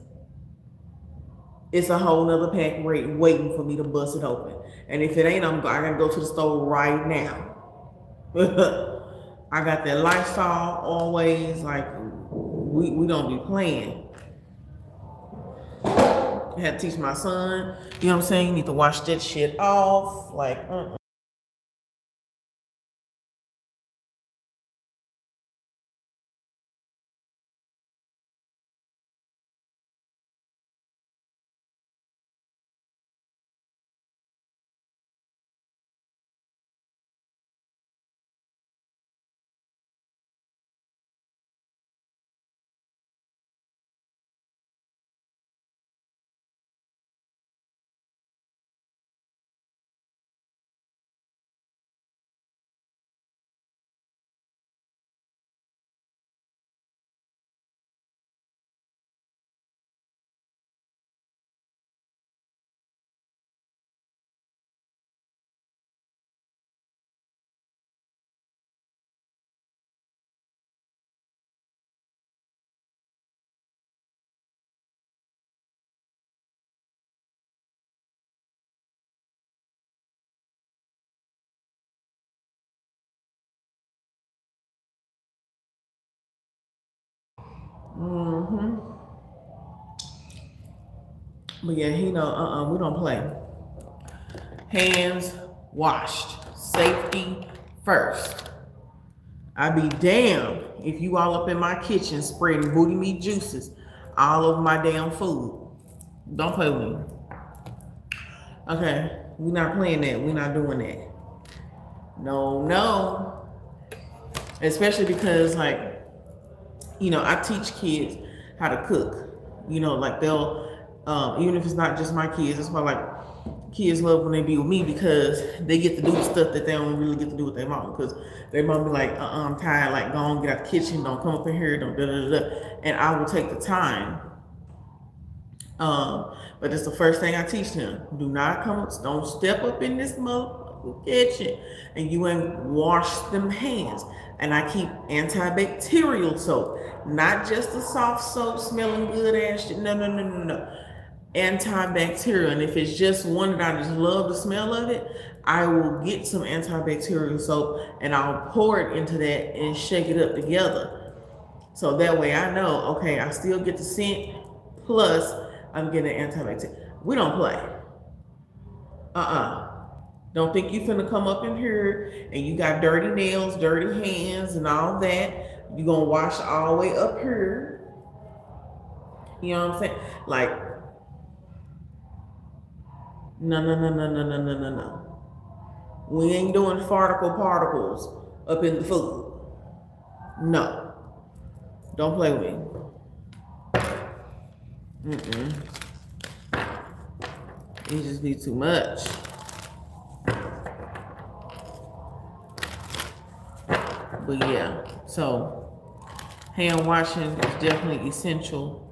it's a whole nother pack waiting for me to bust it open. And if it ain't, I gotta go to the store right now. I got that Lysol always. Like, we don't be playing. I had to teach my son, you know what I'm saying? You need to wash that shit off. Like, but yeah, we don't play. Hands washed. Safety first. I be damned if you all up in my kitchen spreading booty meat juices all over my damn food. Don't play with me. Okay, we're not playing that. We're not doing that. No. Especially because, like, I teach kids how to cook. Like they'll, even if it's not just my kids, it's why, like, kids love when they be with me because they get to do the stuff that they don't really get to do with their mom. Because their mom be like, I'm tired, like, go on, get out the kitchen, don't come up in here, don't da. And I will take the time. But it's the first thing I teach them. Don't step up in this motherfucking kitchen and you ain't wash them hands. And I keep antibacterial soap, not just the soft soap smelling good ass shit. No. Antibacterial. And if it's just one that I just love the smell of it, I will get some antibacterial soap and I'll pour it into that and shake it up together. So that way I know, okay, I still get the scent, plus I'm getting antibacterial. We don't play. Don't think you finna come up in here and you got dirty nails, dirty hands, and all that. You gonna wash all the way up here. You know what I'm saying? Like, no. We ain't doing particles up in the food. No. Don't play with me. It just be too much. But yeah, so hand washing is definitely essential,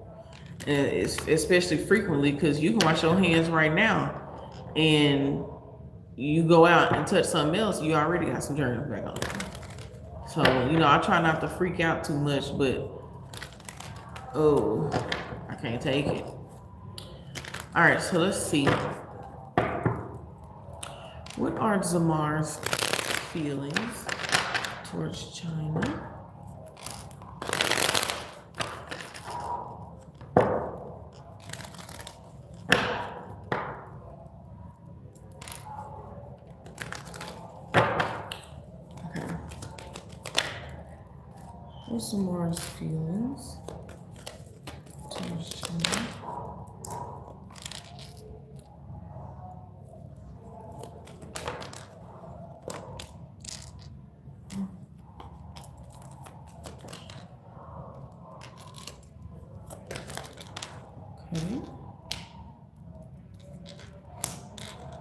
and it's especially frequently because you can wash your hands right now and you go out and touch something else, you already got some germs back on. So, I try not to freak out too much, but I can't take it. All right, so let's see. What are Zamar's feelings towards Chime? What's some more feelings? Okay.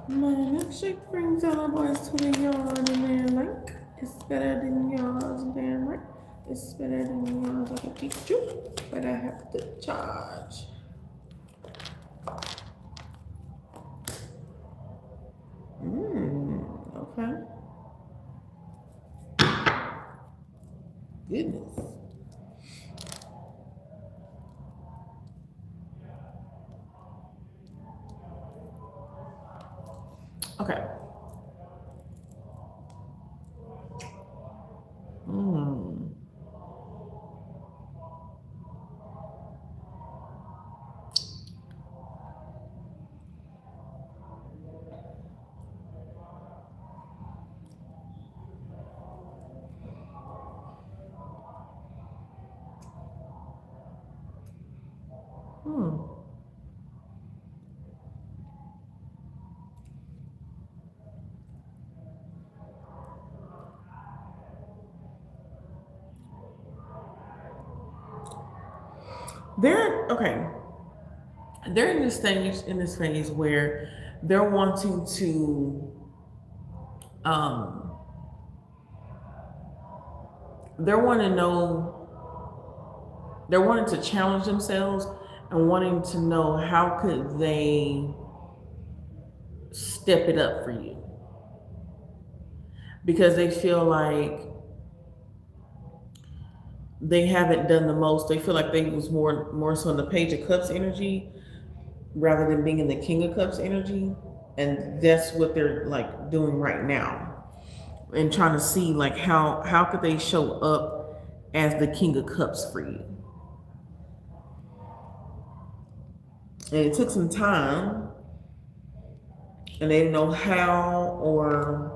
My milkshake brings all the boys to the yard and they're like, it's better than yours, and they're like, it's better than yours. I can teach you, but I have to charge. Okay. Goodness. Okay. They're in this stage, in this phase where they're wanting to they're wanting to challenge themselves and wanting to know how could they step it up for you, because they feel like they haven't done the most. They feel like they was more so in the Page of Cups energy rather than being in the King of Cups energy, and that's what they're like doing right now, and trying to see like how could they show up as the King of Cups for you. And it took some time, and they didn't know how or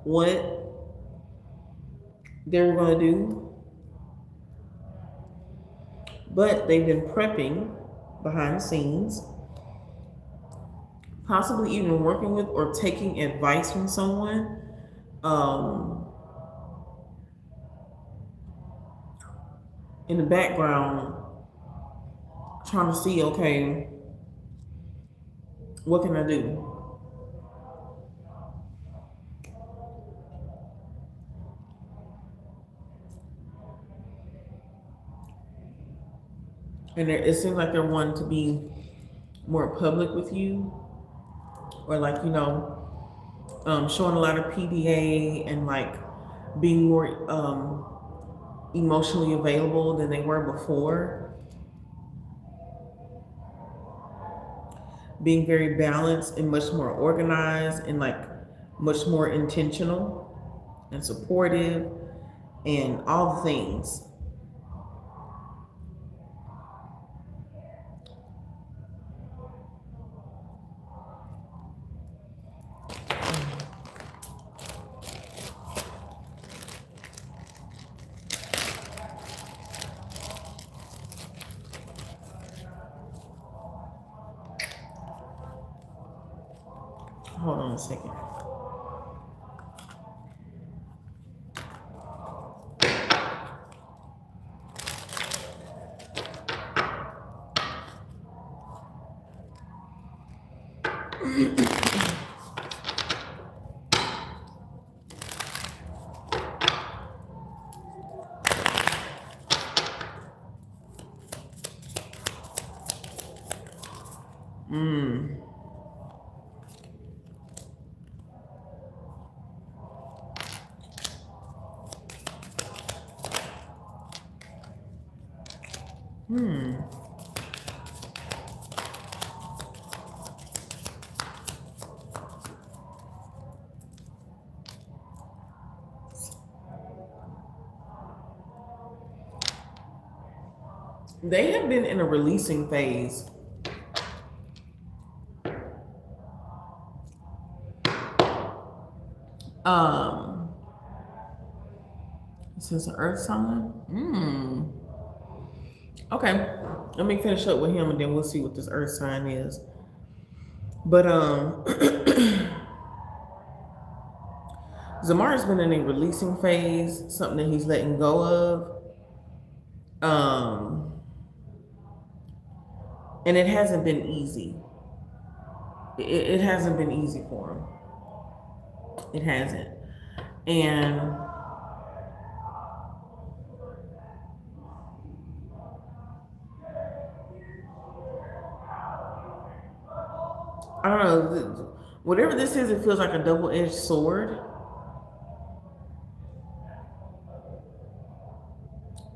what they were going to do. But they've been prepping behind the scenes, possibly even working with or taking advice from someone. In the background, trying to see, okay, what can I do? And it seems like they're wanting to be more public with you, or like, showing a lot of PDA and like being more emotionally available than they were before. Being very balanced and much more organized and like much more intentional and supportive and all the things. Hold on a second. They have been in a releasing phase. Since an earth sign? Okay. Let me finish up with him and then we'll see what this earth sign is. But Zamar's been in a releasing phase, something that he's letting go of. And it hasn't been easy. It hasn't been easy for him. It hasn't. And I don't know, whatever this is, it feels like a double-edged sword.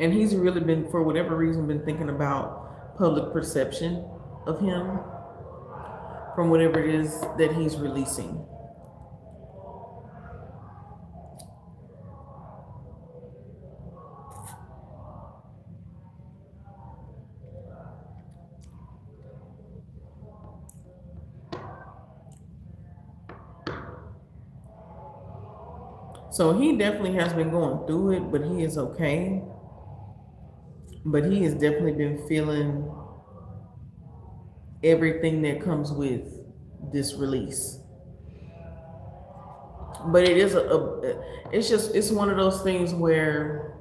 And he's really been, for whatever reason, been thinking about public perception of him from whatever it is that he's releasing. So he definitely has been going through it, but he is okay. But he has definitely been feeling everything that comes with this release. But it is it's one of those things where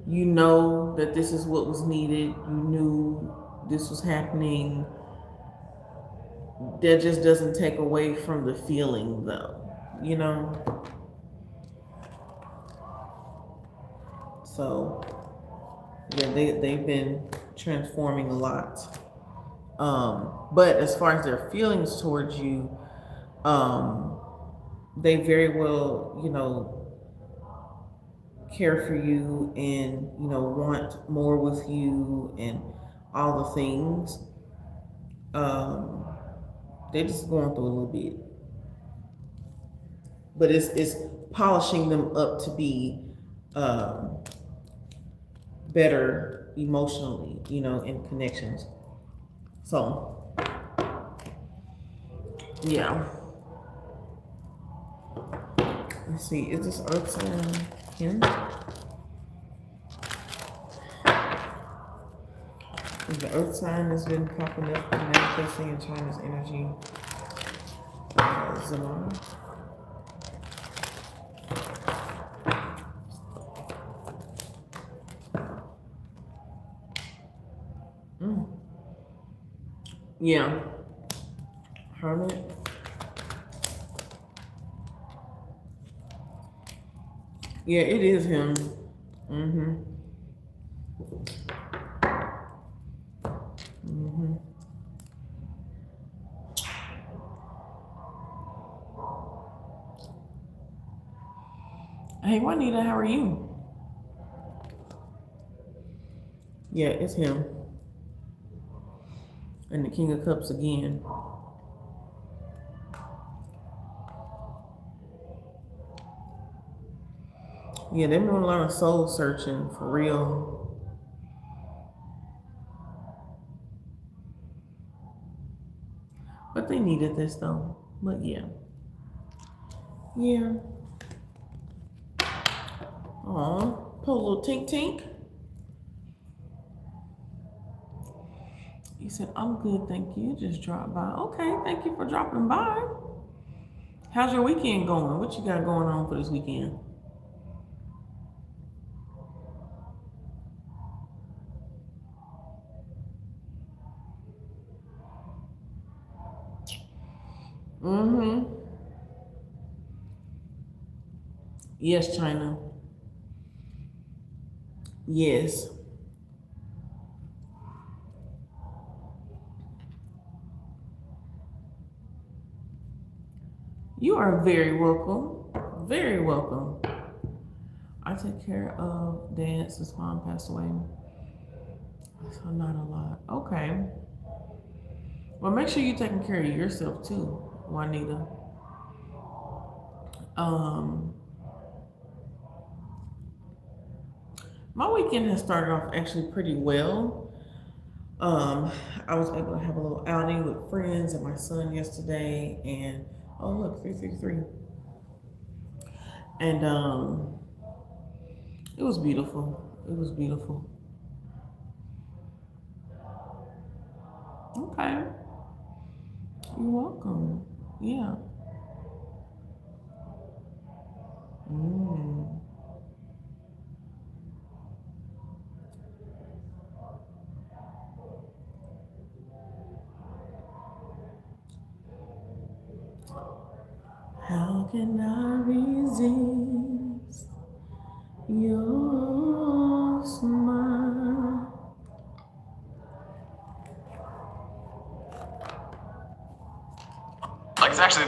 you know that this is what was needed. You knew this was happening. That just doesn't take away from the feeling, though, you know? So, yeah, they've been transforming a lot. But as far as their feelings towards you, they very well, you know, care for you and, you know, want more with you and all the things. They're just going through a little bit. But it's polishing them up to be better emotionally, you know, in connections. So, yeah. Let's see, is this earth sign him? The earth sign has been popping up and manifesting in China's energy. Zamar. Yeah. Hermit. Yeah, it is him. Hey, Juanita, how are you? Yeah, it's him. And the King of Cups again. Yeah, they're doing a lot of soul searching, for real. But they needed this, though. But yeah. Yeah. Aw, poor little Tink Tink. He said, I'm good, thank you. Just dropped by. Okay, thank you for dropping by. How's your weekend going? What you got going on for this weekend? Yes, China. Yes. You are very welcome. Very welcome. I take care of Dad since Mom passed away. So not a lot. Okay. Well, make sure you're taking care of yourself too, Juanita. My weekend has started off actually pretty well. I was able to have a little outing with friends and my son yesterday, and oh look, 333. And It was beautiful. It was beautiful. Okay. You're welcome. Yeah. Mm. How can I resist your smile? Like it's actually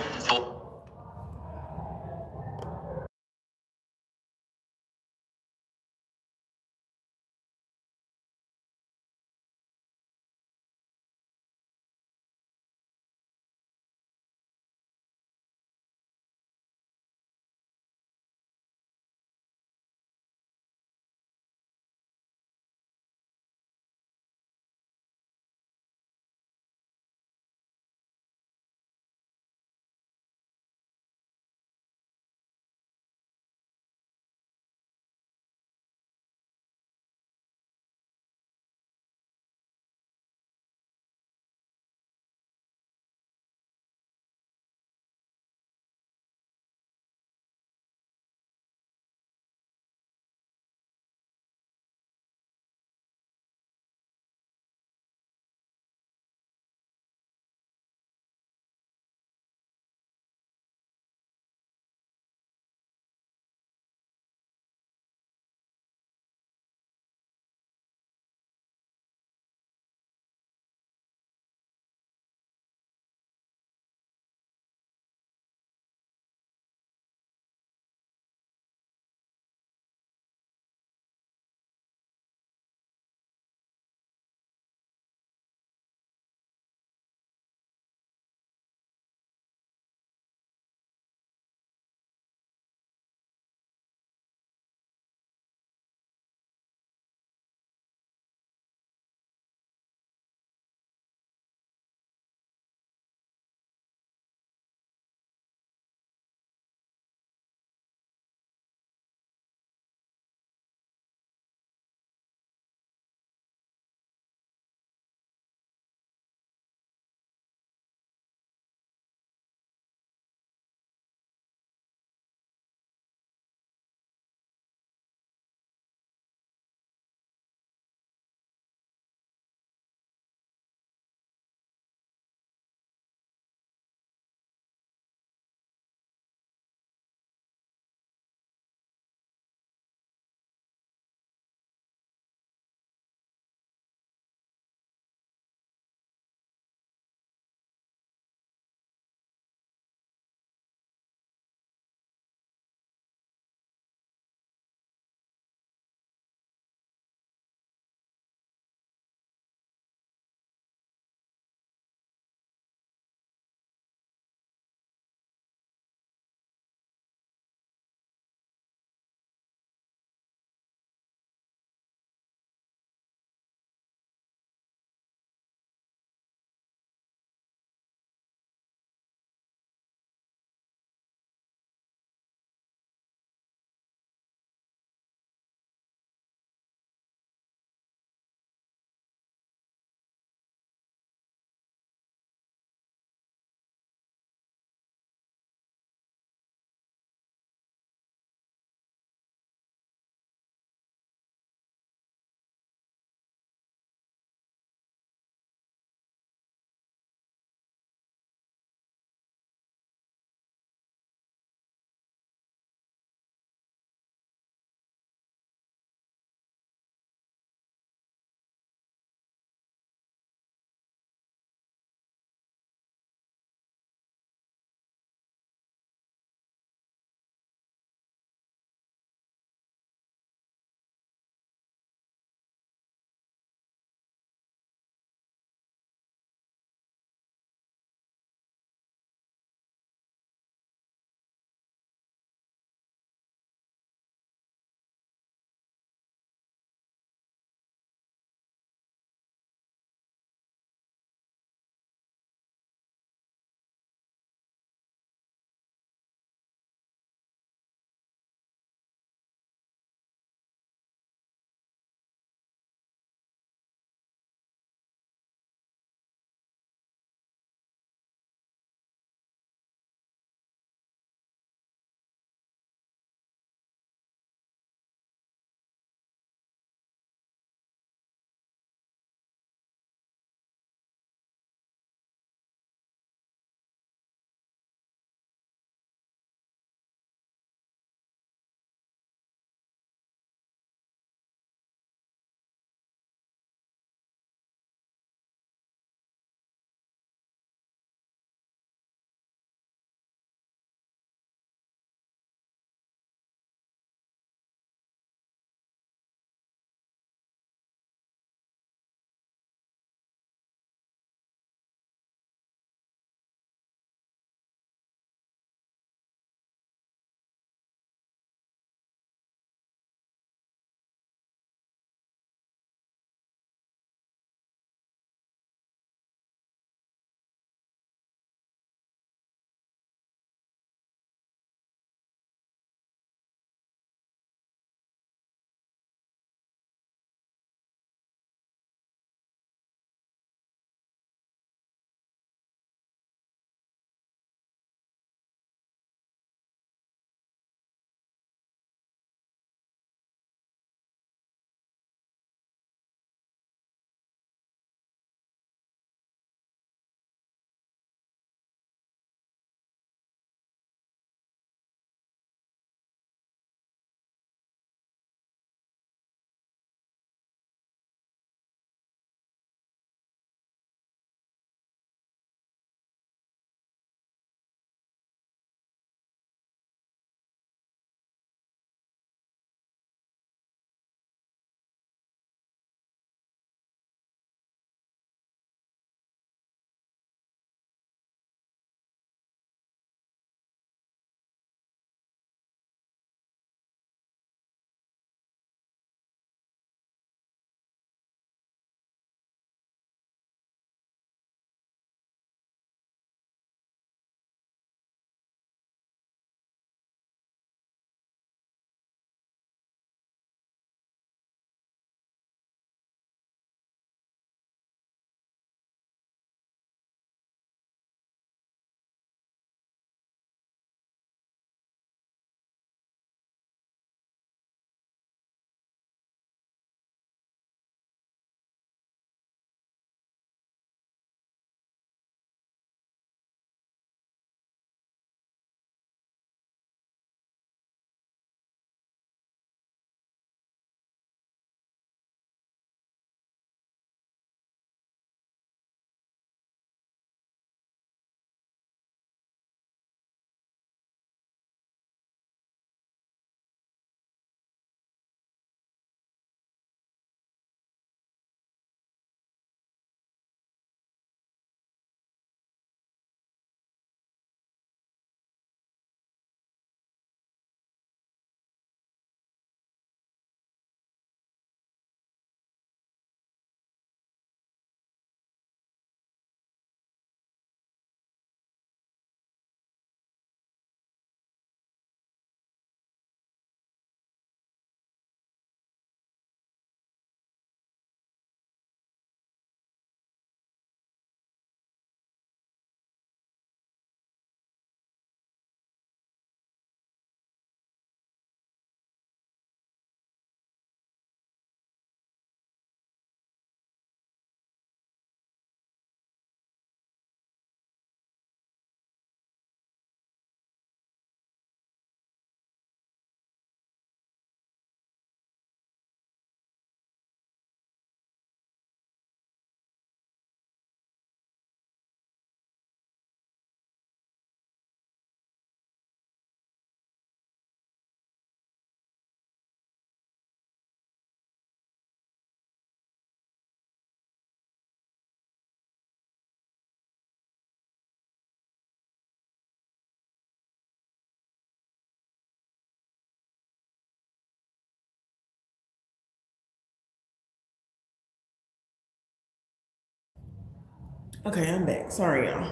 Okay, I'm back. Sorry, y'all.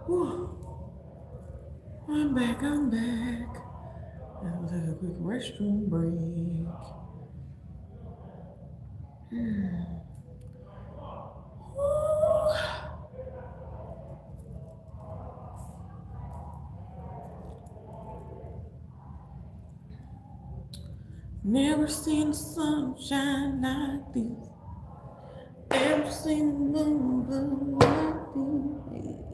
Whew. I'm back. I'm back. Let's take a quick restroom break. Never seen the sun shine like this. Never seen the moon bloom like this.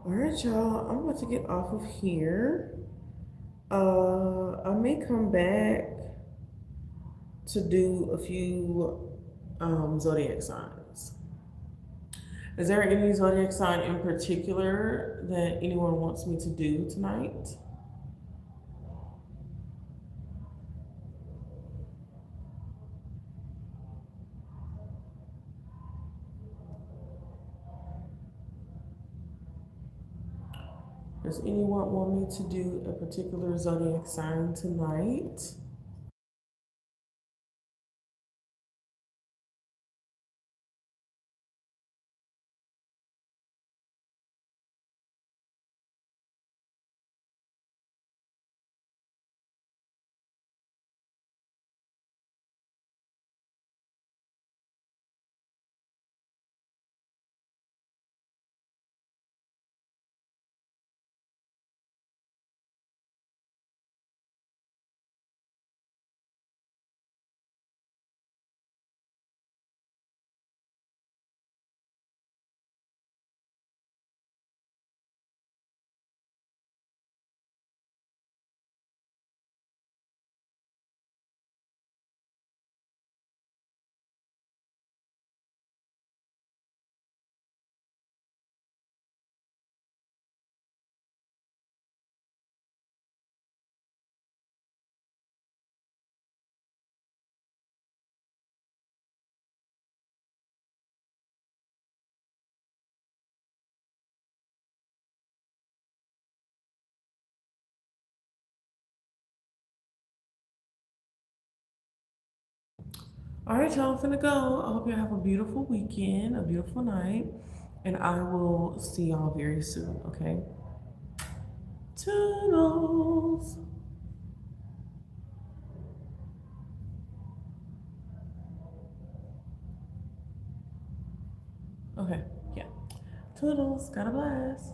All right, y'all. I'm about to get off of here. I may come back to do a few zodiac signs. Is there any zodiac sign in particular that anyone wants me to do tonight? Does anyone want me to do a particular zodiac sign tonight? All right, y'all, I'm finna go. I hope you have a beautiful weekend, a beautiful night, and I will see y'all very soon, okay? Toodles. Okay, yeah. Toodles, got a blast.